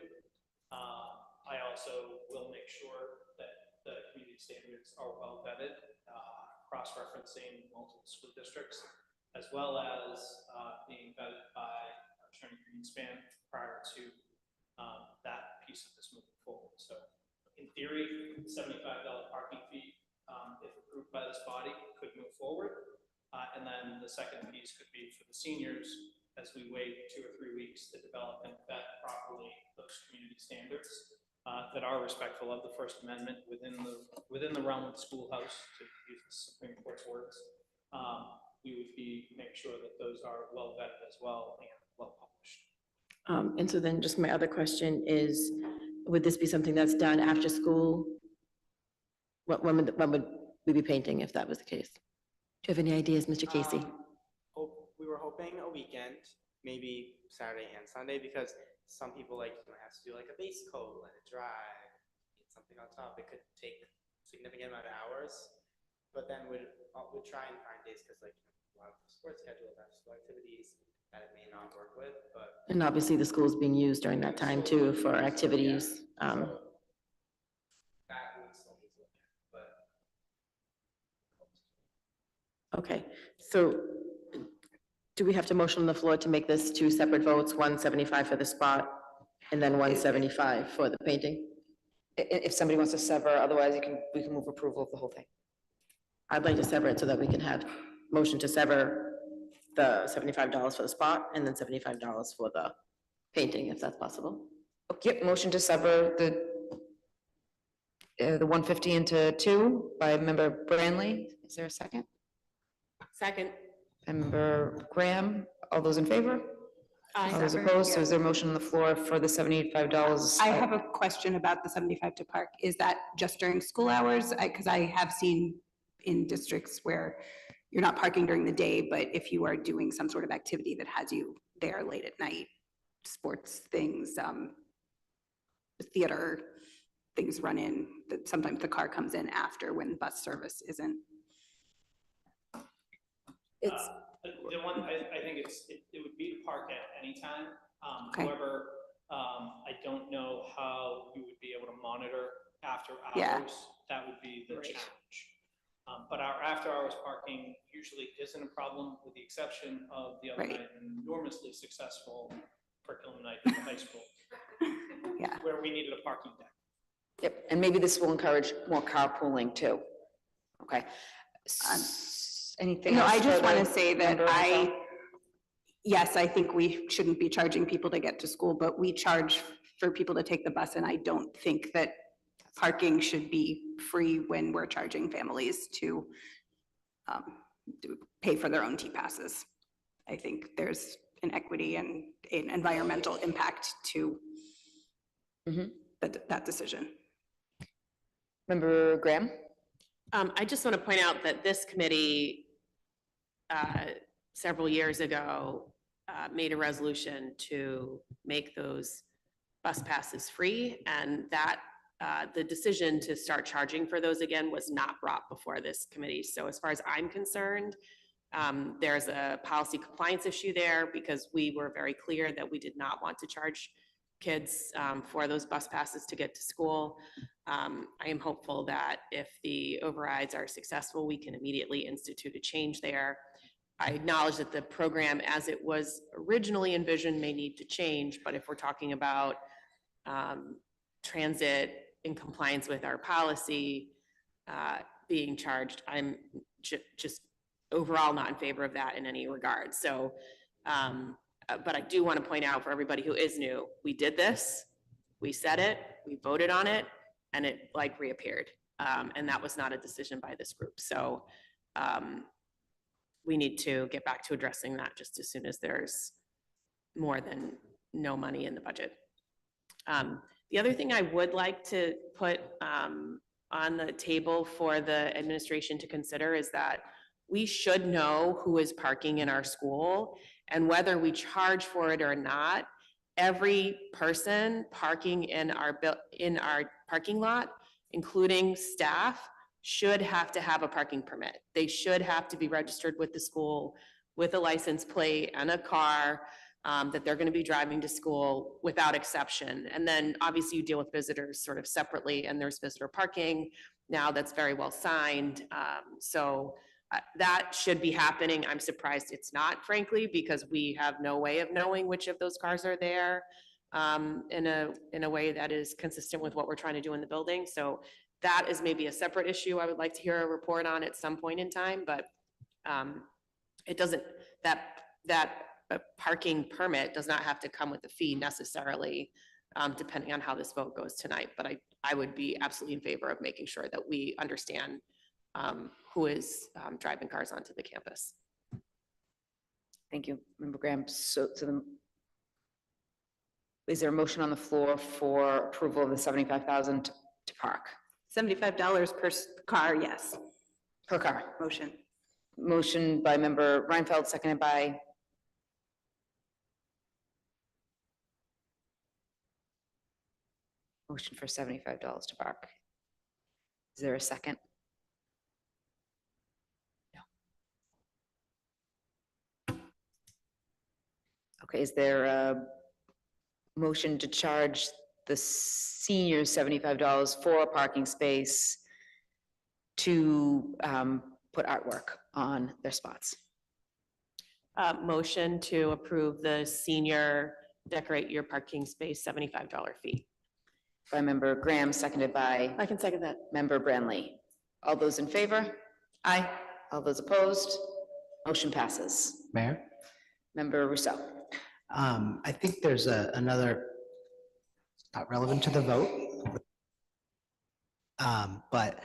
I also will make sure that the community standards are well vetted, cross-referencing multiple school districts, as well as being vetted by Attorney Greenspan prior to that piece of this moving forward. So in theory, the $75 parking fee, if approved by this body, could move forward. And then the second piece could be for the seniors as we wait 2 or 3 weeks to develop and vet properly those community standards that are respectful of the First Amendment within the realm of the schoolhouse, to use the Supreme Court's words. We would make sure that those are well vetted as well and well published. And so then just my other question is, would this be something that's done after school? When would we be painting if that was the case? Do you have any ideas, Mr. Casey? We were hoping a weekend, maybe Saturday and Sunday, because some people have to do like a base coat, let it dry, need something on top. It could take a significant amount of hours, but then we'd try and find days because a lot of sports schedules have school activities that it may not work with, but. And obviously the school is being used during that time too for activities. That would still need to look at, but. Okay, so do we have to motion on the floor to make this 2 separate votes, 175 for the spot and then 175 for the painting? If somebody wants to sever, otherwise we can move approval of the whole thing. I'd like to sever it so that we can have motion to sever the $75 for the spot and then $75 for the painting, if that's possible. Yep, motion to sever the 150 into 2 by Member Branley. Is there a second? Second. By Member Graham. All those in favor? Aye. All those opposed? So is there a motion on the floor for the $75? I have a question about the 75 to park. Is that just during school hours? Because I have seen in districts where you're not parking during the day, but if you are doing some sort of activity that has you there late at night, sports things, theater, things run in, that sometimes the car comes in after when bus service isn't. It's the one, I think it would be to park at any time. Okay. However, I don't know how we would be able to monitor after hours. Yeah. That would be the challenge. But our after hours parking usually isn't a problem, with the exception of the other night, an enormously successful curriculum night at the high school. Yeah. Where we needed a parking deck. Yep, and maybe this will encourage more carpooling too. Okay. Anything No, else? I just want to further, say that Member yes, I think we shouldn't be charging people to get to school, but we charge for people to take the bus, and I don't think that parking should be free when we're charging families to pay for their own T-passes. I think there's an equity and an environmental impact to that decision. Member Graham? I just want to point out that this committee several years ago made a resolution to make those bus passes free, and that the decision to start charging for those again was not brought before this committee. So as far as I'm concerned, there's a policy compliance issue there, because we were very clear that we did not want to charge kids for those bus passes to get to school. I am hopeful that if the overrides are successful, we can immediately institute a change there. I acknowledge that the program as it was originally envisioned may need to change, but if we're talking about transit in compliance with our policy being charged, I'm just overall not in favor of that in any regard. So, but I do want to point out for everybody who is new, we did this, we said it, we voted on it, and it like reappeared. And that was not a decision by this group. So we need to get back to addressing that just as soon as there's more than no money in the budget. The other thing I would like to put on the table for the administration to consider is that we should know who is parking in our school, and whether we charge for it or not, every person parking in our parking lot, including staff, should have to have a parking permit. They should have to be registered with the school with a license plate and a car that they're going to be driving to school without exception. And then obviously you deal with visitors sort of separately, and there's visitor parking now that's very well signed. So that should be happening. I'm surprised it's not, frankly, because we have no way of knowing which of those cars are there in a way that is consistent with what we're trying to do in the building. So that is maybe a separate issue I would like to hear a report on at some point in time, but it doesn't, that parking permit does not have to come with a fee necessarily, depending on how this vote goes tonight. But I would be absolutely in favor of making sure that we understand who is driving cars onto the campus. Thank you, Member Graham. Is there a motion on the floor for approval of the 75,000 to park? $75 per car, yes. Per car. Motion. Motion by Member Reinfeld, seconded by motion for $75 to park. Is there a second? No. Okay, is there a motion to charge the seniors $75 for a parking space to put artwork on their spots? Motion to approve the senior decorate your parking space $75 fee. By Member Graham, seconded by I can second that. Member Branley. All those in favor? Aye. All those opposed? Motion passes. Mayor? Member Rousseau. I think there's another, not relevant to the vote, but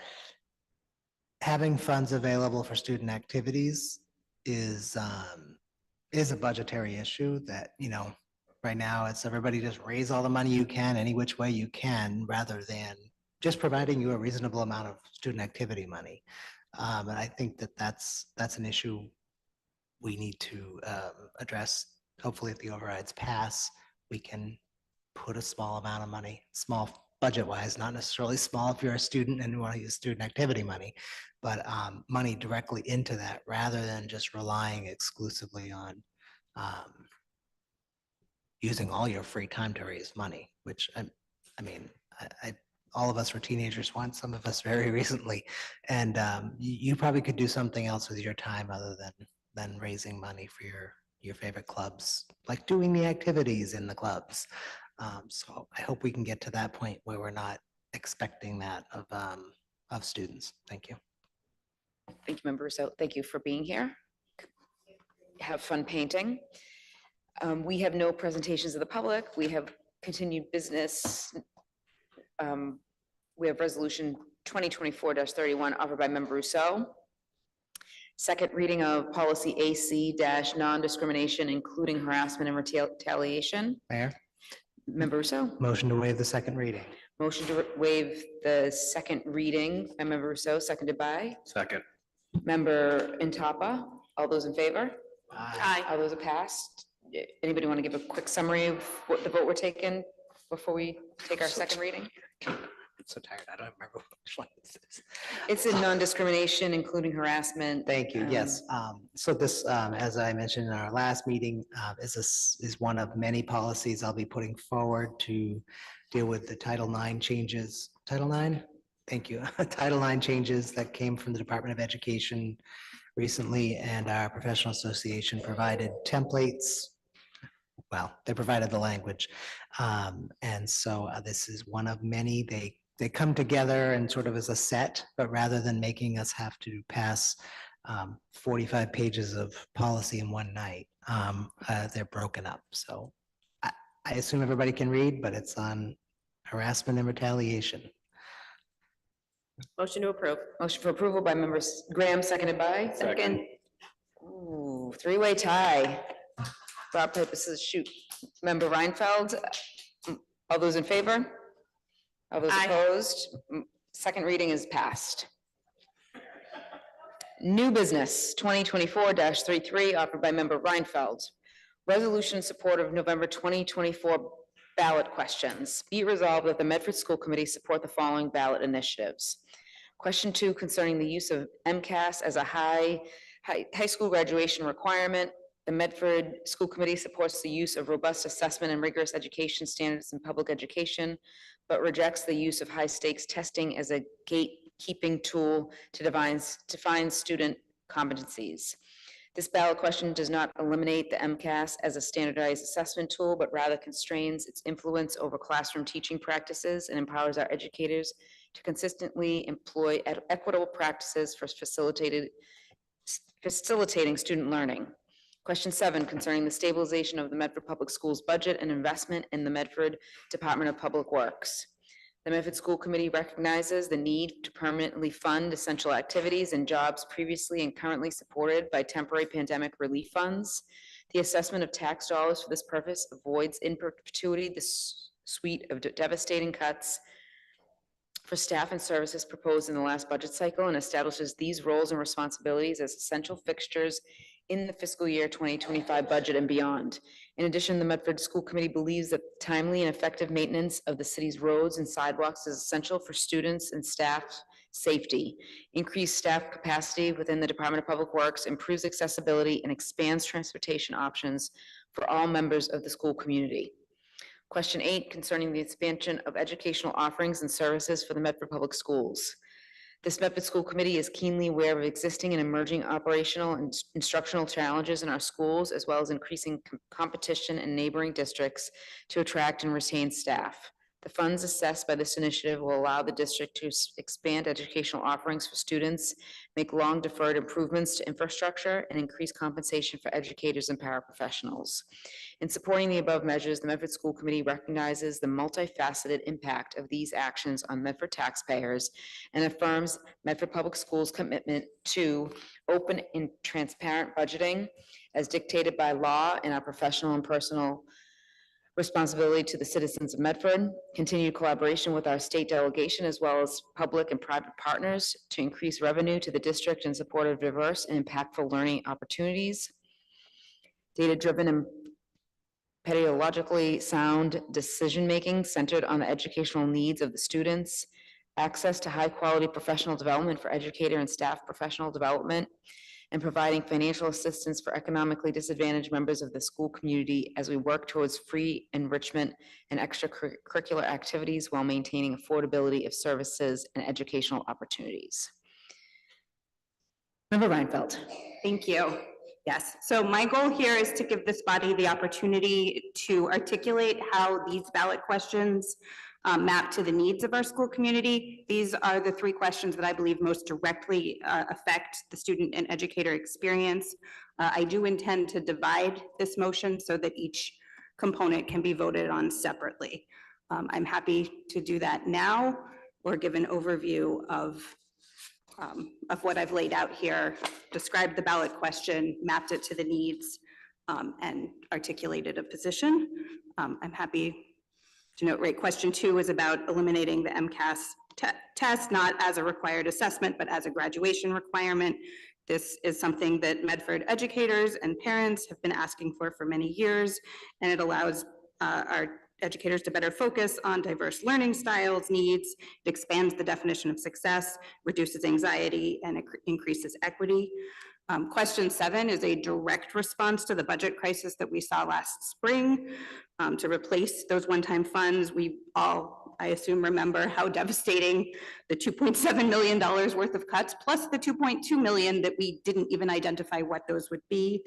having funds available for student activities is a budgetary issue that, right now it's everybody just raise all the money you can, any which way you can, rather than just providing you a reasonable amount of student activity money. And I think that that's an issue we need to address. Hopefully if the overrides pass, we can put a small amount of money, small budget wise, not necessarily small if you're a student and you want to use student activity money, but money directly into that rather than just relying exclusively on using all your free time to raise money, which all of us were teenagers once, some of us very recently, and you probably could do something else with your time other than raising money for your favorite clubs, like doing the activities in the clubs. So I hope we can get to that point where we're not expecting that of students. Thank you. Thank you, Member Rousseau. Thank you for being here. Have fun painting. We have no presentations of the public. We have continued business. We have resolution 2024-31 offered by Member Rousseau. Second reading of policy AC-non-discrimination, including harassment and retaliation. Mayor? Member Rousseau. Motion to waive the second reading. Motion to waive the second reading by Member Rousseau, seconded by Second. Member Intapa. All those in favor? Aye. All those are passed. Anybody want to give a quick summary of what the vote we're taking before we take our second reading? I'm so tired. I don't remember which one this is. It's in non-discrimination, including harassment. Thank you. Yes. So this, as I mentioned in our last meeting, is one of many policies I'll be putting forward to deal with the Title IX changes. Title IX? Thank you. Title IX changes that came from the Department of Education recently, and our professional association provided templates. Well, they provided the language. And so this is one of many. They come together and sort of as a set, but rather than making us have to pass 45 pages of policy in one night. They're broken up. So I assume everybody can read, but it's on harassment and retaliation. Motion to approve. Motion for approval by members Graham, seconded by? Second. Ooh, three-way tie. Rock, paper, scissors, shoot. Member Reinfeld, all those in favor? All those opposed? Second reading is passed. New business, 2024-33, offered by member Reinfeld. Resolution in support of November 2024 ballot questions. Be it resolved that the Medford School Committee support the following ballot initiatives. Question 2 concerning the use of MCAS as a high school graduation requirement. The Medford School Committee supports the use of robust assessment and rigorous education standards in public education, but rejects the use of high-stakes testing as a gatekeeping tool to define student competencies. This ballot question does not eliminate the MCAS as a standardized assessment tool, but rather constrains its influence over classroom teaching practices and empowers our educators to consistently employ equitable practices for facilitating student learning. Question 7 concerning the stabilization of the Medford Public Schools budget and investment in the Medford Department of Public Works. The Medford School Committee recognizes the need to permanently fund essential activities and jobs previously and currently supported by temporary pandemic relief funds. The assessment of tax dollars for this purpose avoids in perpetuity the suite of devastating cuts for staff and services proposed in the last budget cycle and establishes these roles and responsibilities as essential fixtures in the fiscal year 2025 budget and beyond. In addition, the Medford School Committee believes that timely and effective maintenance of the city's roads and sidewalks is essential for students and staff safety. Increased staff capacity within the Department of Public Works improves accessibility and expands transportation options for all members of the school community. Question 8 concerning the expansion of educational offerings and services for the Medford Public Schools. This Medford School Committee is keenly aware of existing and emerging operational and instructional challenges in our schools, as well as increasing competition in neighboring districts to attract and retain staff. The funds assessed by this initiative will allow the district to expand educational offerings for students, make long-deferred improvements to infrastructure, and increase compensation for educators and paraprofessionals. In supporting the above measures, the Medford School Committee recognizes the multifaceted impact of these actions on Medford taxpayers and affirms Medford Public Schools' commitment to open and transparent budgeting as dictated by law and our professional and personal responsibility to the citizens of Medford, continued collaboration with our state delegation as well as public and private partners to increase revenue to the district in support of diverse and impactful learning opportunities, data-driven and pedagogically sound decision-making centered on the educational needs of the students, access to high-quality professional development for educator and staff professional development, and providing financial assistance for economically disadvantaged members of the school community as we work towards free enrichment and extracurricular activities while maintaining affordability of services and educational opportunities. Member Reinfeld. Thank you. Yes, so my goal here is to give this body the opportunity to articulate how these ballot questions map to the needs of our school community. These are the 3 questions that I believe most directly affect the student and educator experience. I do intend to divide this motion so that each component can be voted on separately. I'm happy to do that now or give an overview of what I've laid out here, described the ballot question, mapped it to the needs, and articulated a position. I'm happy to note, right, question 2 is about eliminating the MCAS test, not as a required assessment, but as a graduation requirement. This is something that Medford educators and parents have been asking for many years, and it allows our educators to better focus on diverse learning styles, needs. It expands the definition of success, reduces anxiety, and increases equity. Question 7 is a direct response to the budget crisis that we saw last spring. To replace those one-time funds, we all, I assume, remember how devastating the $2.7 million worth of cuts, plus the $2.2 million that we didn't even identify what those would be.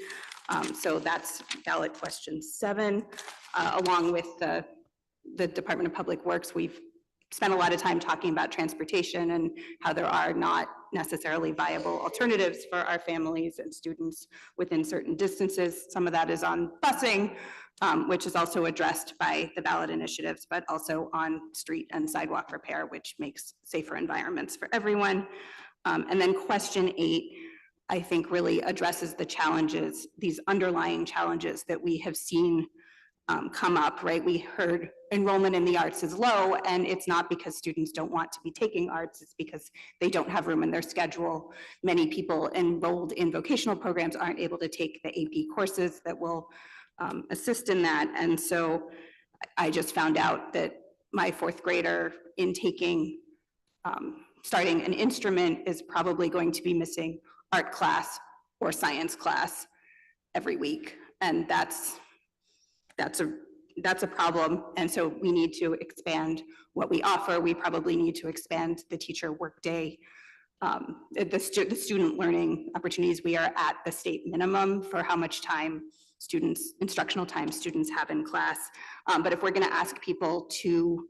So that's ballot question 7. Along with the Department of Public Works, we've spent a lot of time talking about transportation and how there are not necessarily viable alternatives for our families and students within certain distances. Some of that is on busing, which is also addressed by the ballot initiatives, but also on street and sidewalk repair, which makes safer environments for everyone. And then question 8, I think really addresses the challenges, these underlying challenges that we have seen come up, right? We heard enrollment in the arts is low, and it's not because students don't want to be taking arts, it's because they don't have room in their schedule. Many people enrolled in vocational programs aren't able to take the AP courses that will assist in that. And so I just found out that my 4th grader in taking, starting an instrument is probably going to be missing art class or science class every week. And that's a problem. And so we need to expand what we offer. We probably need to expand the teacher workday, the student learning opportunities. We are at the state minimum for how much time students, instructional time students have in class. But if we're going to ask people to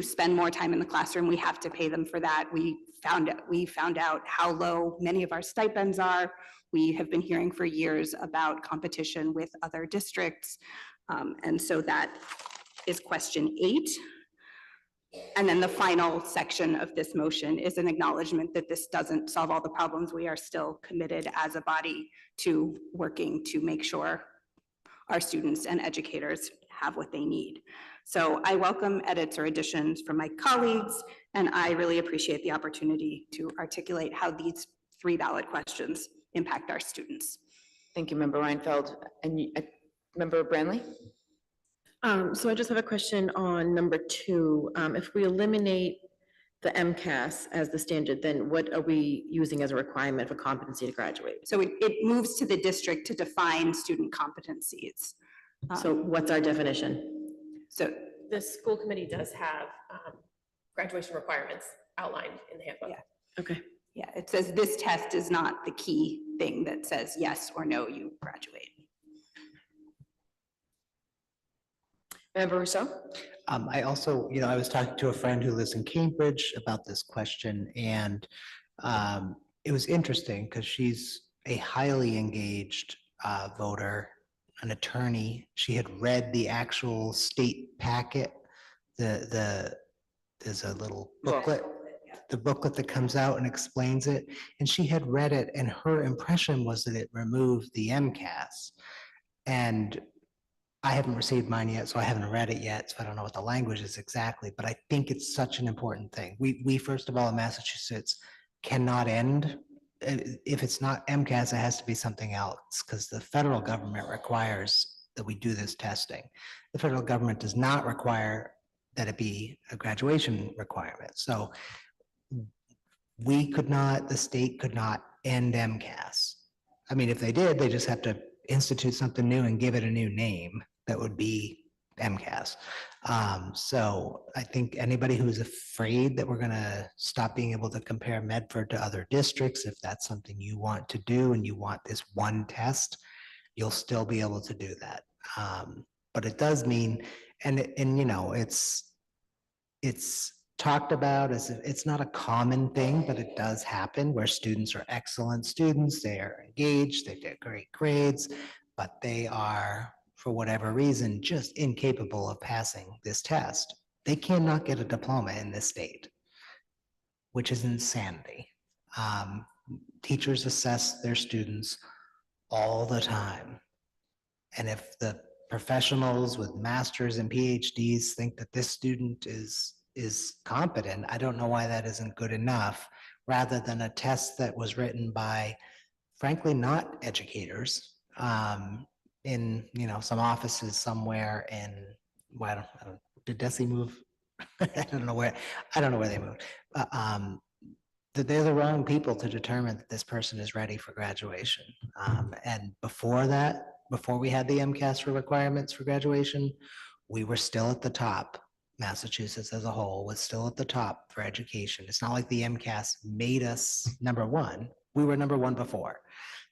spend more time in the classroom, we have to pay them for that. We found out how low many of our stipends are. We have been hearing for years about competition with other districts. And so that is question 8. And then the final section of this motion is an acknowledgement that this doesn't solve all the problems. We are still committed as a body to working to make sure our students and educators have what they need. So I welcome edits or additions from my colleagues, and I really appreciate the opportunity to articulate how these 3 ballot questions impact our students. Thank you, Member Reinfeld. And Member Branley? So I just have a question on number 2. If we eliminate the MCAS as the standard, then what are we using as a requirement for competency to graduate? So it moves to the district to define student competencies. So what's our definition? So The school committee does have graduation requirements outlined in the handbook. Yeah. Okay. Yeah, it says this test is not the key thing that says yes or no, you graduate. Member Rousseau? I also, I was talking to a friend who lives in Cambridge about this question, and it was interesting because she's a highly engaged voter, an attorney. She had read the actual state packet. There's a little booklet, the booklet that comes out and explains it, and she had read it, and her impression was that it removed the MCAS. And I haven't received mine yet, so I haven't read it yet, so I don't know what the language is exactly, but I think it's such an important thing. We first of all, in Massachusetts, cannot end. If it's not MCAS, it has to be something else, because the federal government requires that we do this testing. The federal government does not require that it be a graduation requirement. So we could not, the state could not end MCAS. I mean, if they did, they just have to institute something new and give it a new name that would be MCAS. So I think anybody who's afraid that we're going to stop being able to compare Medford to other districts, if that's something you want to do and you want this one test, you'll still be able to do that. But it does mean, and it's talked about as if it's not a common thing, but it does happen where students are excellent students, they are engaged, they get great grades, but they are, for whatever reason, just incapable of passing this test. They cannot get a diploma in this state, which is insanity. Teachers assess their students all the time. And if the professionals with masters and PhDs think that this student is competent, I don't know why that isn't good enough, rather than a test that was written by, frankly, not educators in some offices somewhere in, well, I don't, did Desi move? I don't know where they moved. That they're the wrong people to determine that this person is ready for graduation. And before that, before we had the MCAS for requirements for graduation, we were still at the top. Massachusetts as a whole was still at the top for education. It's not like the MCAS made us number 1. We were number 1 before.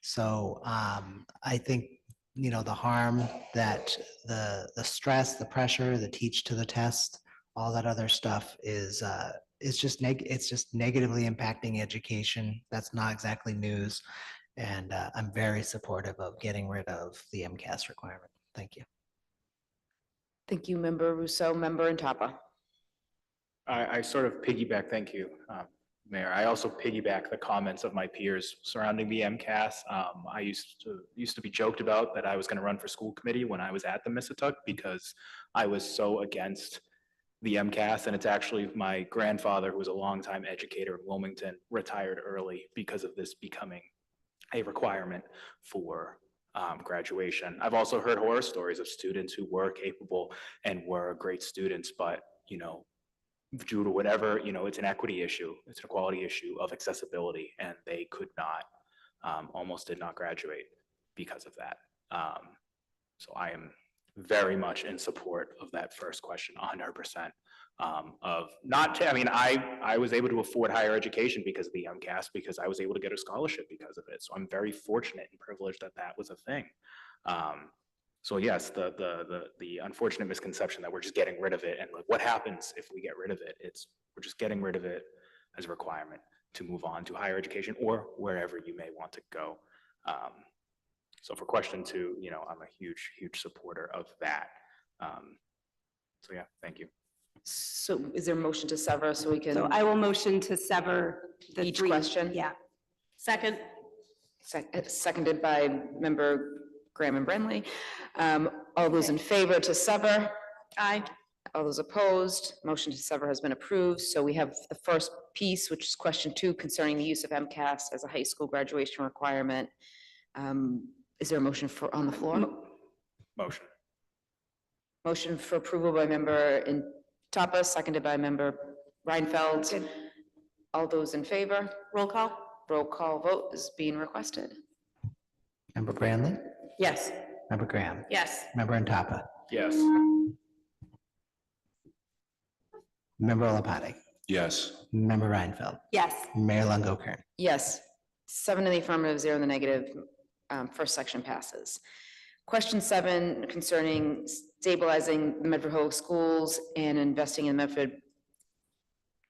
So I think, the harm that the stress, the pressure, the teach to the test, all that other stuff is it's just negatively impacting education. That's not exactly news. And I'm very supportive of getting rid of the MCAS requirement. Thank you. Thank you, Member Rousseau, Member Intapa. I sort of piggyback, thank you, Mayor. I also piggyback the comments of my peers surrounding the MCAS. I used to be joked about that I was going to run for school committee when I was at the Mississauga because I was so against the MCAS, and it's actually my grandfather, who was a longtime educator in Wilmington, retired early because of this becoming a requirement for graduation. I've also heard horror stories of students who were capable and were great students, but due to whatever, it's an equity issue, it's an equality issue of accessibility, and they could not, almost did not graduate because of that. So I am very much in support of that first question, 100%. Of not, I was able to afford higher education because of the MCAS, because I was able to get a scholarship because of it. So I'm very fortunate and privileged that that was a thing. So yes, the unfortunate misconception that we're just getting rid of it, and like what happens if we get rid of it? We're just getting rid of it as a requirement to move on to higher education or wherever you may want to go. So for question 2, I'm a huge supporter of that. So yeah, thank you. So is there a motion to sever so we can? So I will motion to sever the Each 3. question? Yeah. Second. Seconded by Member Graham and Brenly. All those in favor to sever? Aye. All those opposed? Motion to sever has been approved. So we have the first piece, which is question 2 concerning the use of MCAS as a high school graduation requirement. Is there a motion on the floor? Motion. Motion for approval by Member Intapa, seconded by Member Reinfeld. Good. All those in favor? Roll call. Roll call vote is being requested. Member Brandley? Yes. Member Graham? Yes. Member Intapa? Yes. Member Olopati? Yes. Member Reinfeld? Yes. Mayor Longo-Kern? Yes. 7 in the affirmative, 0 in the negative. First section passes. Question 7 concerning stabilizing the Medford Public Schools and investing in the Medford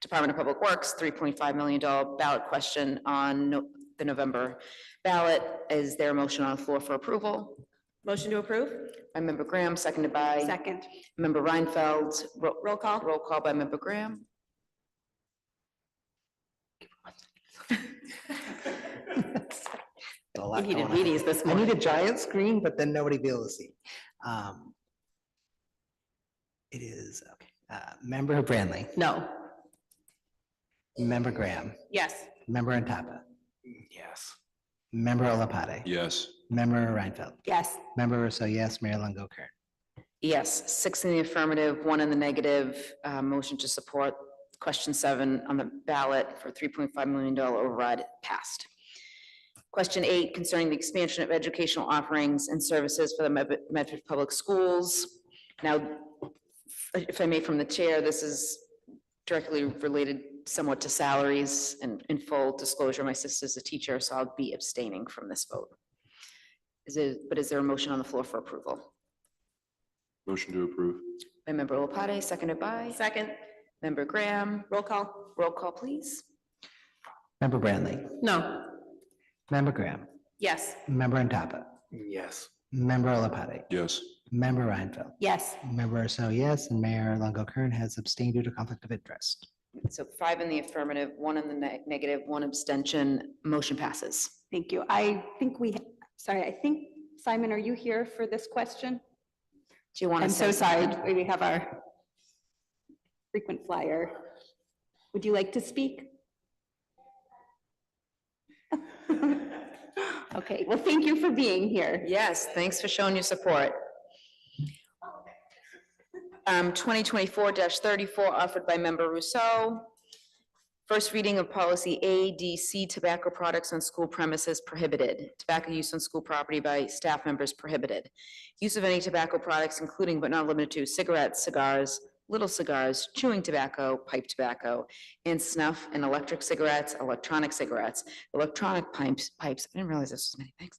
Department of Public Works, $3.5 million ballot question on the November ballot. Is there a motion on the floor for approval? Motion to approve? By Member Graham, seconded by Second. Member Reinfeld. Roll call. Roll call by Member Graham. A lot We needed going on. Wheaties this I morning. need a giant screen, but then nobody be able to see. It is, okay. Member Brandley? No. Member Graham? Yes. Member Intapa? Yes. Member Olopati? Yes. Member Reinfeld? Yes. Member Rousseau, yes. Mayor Longo-Kern? Yes, 6 in the affirmative, 1 in the negative. Motion to support question 7 on the ballot for $3.5 million override passed. Question 8 concerning the expansion of educational offerings and services for the Medford Public Schools. Now, if I may, from the chair, this is directly related somewhat to salaries, and in full disclosure, my sister's a teacher, so I'll be abstaining from this vote. But is there a motion on the floor for approval? Motion to approve. By Member Olopati, seconded by Second. Member Graham. Roll call. Roll call, please. Member Brandley? No. Member Graham? Yes. Member Intapa? Yes. Member Olopati? Yes. Member Reinfeld? Yes. Member Rousseau, yes. And Mayor Longo-Kern has abstained due to conflict of interest. So 5 in the affirmative, 1 in the negative, 1 abstention. Motion passes. Thank you. I think Simon, are you here for this question? Do you want to? I'm so sorry. We have our frequent flyer. Would you like to speak? Okay, well, thank you for being here. Yes, thanks for showing your support. 2024-34 offered by Member Rousseau. First reading of policy ADC, tobacco products on school premises prohibited. Tobacco use on school property by staff members prohibited. Use of any tobacco products, including but not limited to cigarettes, cigars, little cigars, chewing tobacco, pipe tobacco, and snuff and electric cigarettes, electronic pipes, I didn't realize this was many things,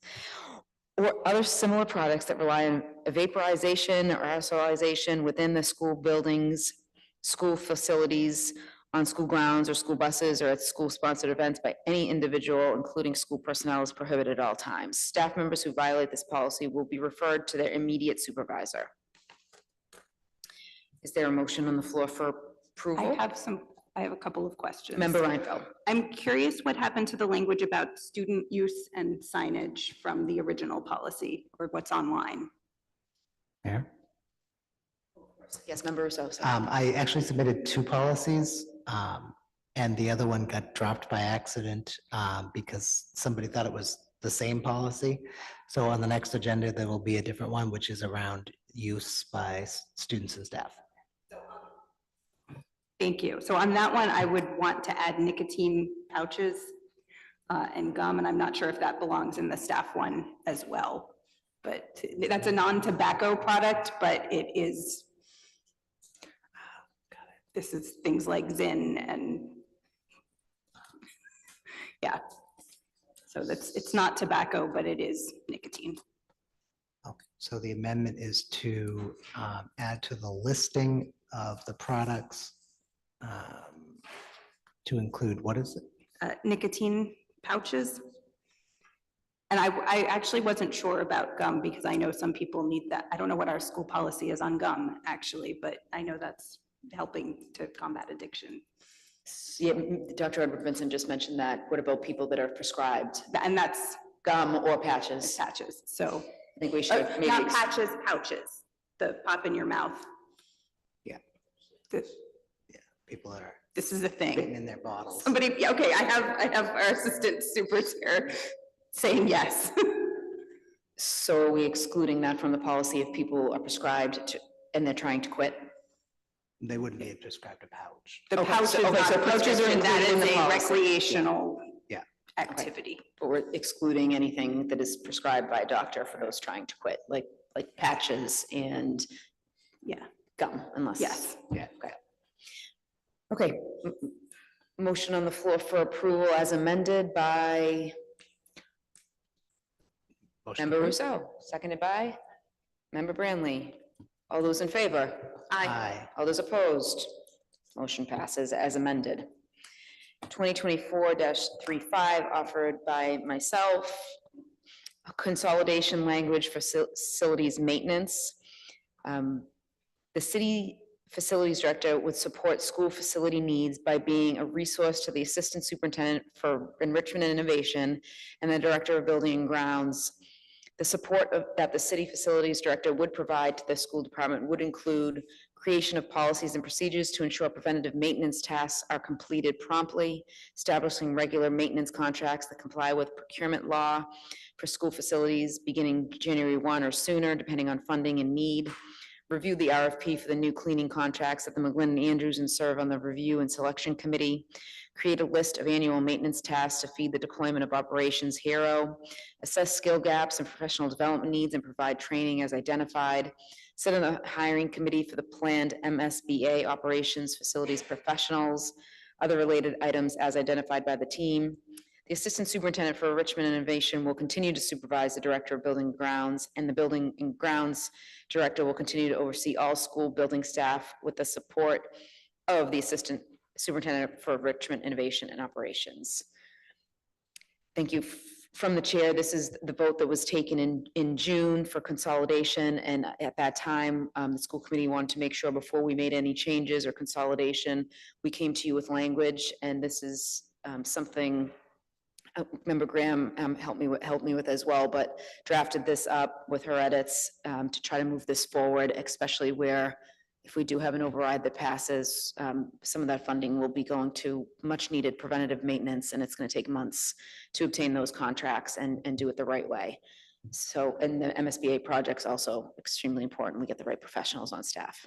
or other similar products that rely on vaporization or aerosolization within the school buildings school facilities, on school grounds or school buses or at school-sponsored events by any individual, including school personnel, is prohibited at all times. Staff members who violate this policy will be referred to their immediate supervisor. Is there a motion on the floor for approval? I have a couple of questions. Member Reinfeld. I'm curious what happened to the language about student use and signage from the original policy or what's online? Mayor? Yes, Member Russo. I actually submitted two policies, and the other one got dropped by accident because somebody thought it was the same policy. So on the next agenda, there will be a different one, which is around use by students and staff. Thank you. So on that one, I would want to add nicotine pouches and gum, and I'm not sure if that belongs in the staff one as well. But that's a non-tobacco product, but it is, this is things like Zyn and yeah. So it's not tobacco, but it is nicotine. Okay, so the amendment is to add to the listing of the products to include, what is it? Nicotine pouches. And I actually wasn't sure about gum because I know some people need that. I don't know what our school policy is on gum, actually, but I know that's helping to combat addiction. Yeah, Dr. Edward Vincent just mentioned that. What about people that are prescribed? And that's gum or patches? Patches, so. I think we should maybe. Not patches, pouches, the pop in your mouth. Yeah. This, People that are. This is a thing. Written in their bottles. Somebody, yeah, okay, I have our assistant super chair saying yes. So are we excluding that from the policy if people are prescribed to, and they're trying to quit? They wouldn't be described a pouch. The Okay, pouches, so- okay, so pouches are, included that in the is a policy. recreational Yeah. activity. But we're excluding anything that is prescribed by a doctor for those trying to quit, like patches and yeah, gum, unless. Yes. Yeah. Okay. Okay, motion on the floor for approval as amended by Member approved. Russo, seconded by Member Branley. All those in favor? Aye. All those opposed? Motion passes as amended. 2024-35 offered by myself. A consolidation language for facilities maintenance. The city facilities director would support school facility needs by being a resource to the assistant superintendent for enrichment and innovation and the director of building and grounds. The support that the city facilities director would provide to the school department would include creation of policies and procedures to ensure preventative maintenance tasks are completed promptly, establishing regular maintenance contracts that comply with procurement law for school facilities beginning January 1 or sooner, depending on funding and need. Review the RFP for the new cleaning contracts at the McGlynn and Andrews and serve on the review and selection committee. Create a list of annual maintenance tasks to feed the deployment of Operations Hero. Assess skill gaps and professional development needs and provide training as identified. Sit on the hiring committee for the planned MSBA operations facilities professionals. Other related items as identified by the team. The Assistant Superintendent for Enrichment and Innovation will continue to supervise the Director of Building and Grounds, and the Building and Grounds Director will continue to oversee all school building staff with the support of the Assistant Superintendent for Enrichment, Innovation, and Operations. Thank you. From the chair, this is the vote that was taken in June for consolidation, and at that time, the school committee wanted to make sure before we made any changes or consolidation, we came to you with language, and this is something Member Graham helped me with as well, but drafted this up with her edits to try to move this forward, especially where if we do have an override that passes, some of that funding will be going to much needed preventative maintenance, and it's going to take months to obtain those contracts and do it the right way. So, and the MSBA project's also extremely important. We get the right professionals on staff.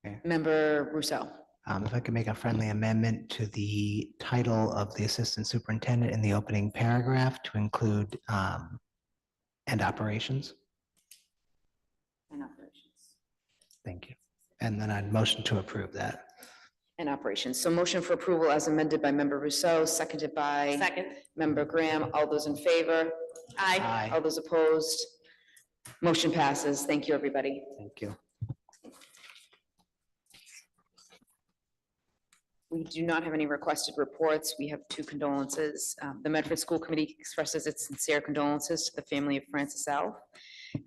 Okay. Member Rousseau. If I could make a friendly amendment to the title of the assistant superintendent in the opening paragraph to include and operations. And operations. Thank you. And then I'd motion to approve that. And operations. So motion for approval as amended by Member Rousseau, seconded by Member Graham. All those in favor? Aye. Aye. All those opposed? Motion passes. Thank you, everybody. Thank you. We do not have any requested reports. We have two condolences. The Medford School Committee expresses its sincere condolences to the family of Francis Alf,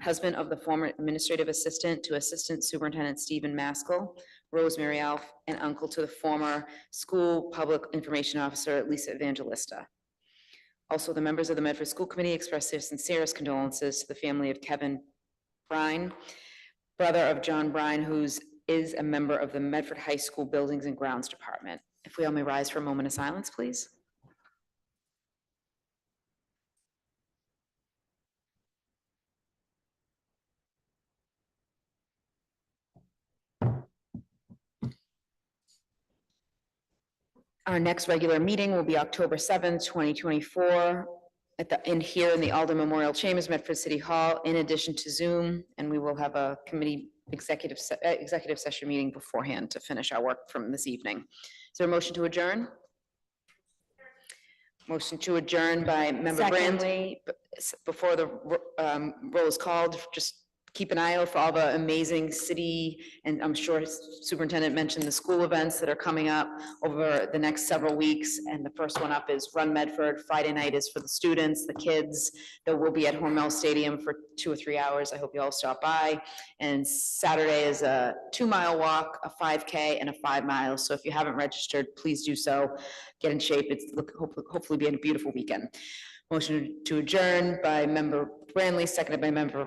husband of the former administrative assistant to Assistant Superintendent Stephen Maskell, Rosemary Alf, and uncle to the former school public information officer Lisa Evangelista. Also, the members of the Medford School Committee express their sincerest condolences to the family of Kevin Brine, brother of John Brine, who's is a member of the Medford High School Buildings and Grounds Department. If we all may rise for a moment of silence, please. Our next regular meeting will be October 7th, 2024, here in the Alden Memorial Chambers, Medford City Hall, in addition to Zoom, and we will have a committee executive session meeting beforehand to finish our work from this evening. Is there a motion to adjourn? Motion to adjourn by Member Second. Brandley. Before the roll is called, just keep an eye out for all the amazing city, and I'm sure Superintendent mentioned the school events that are coming up over the next several weeks. And the first one up is Run Medford. Friday night is for the students, the kids, that will be at Hormel Stadium for 2 or 3 hours. I hope you all stop by. And Saturday is a 2-mile walk, a 5K, and a 5 miles. So if you haven't registered, please do so. Get in shape. It's hopefully be a beautiful weekend. Motion to adjourn by Member Brandley, seconded by Member Ross.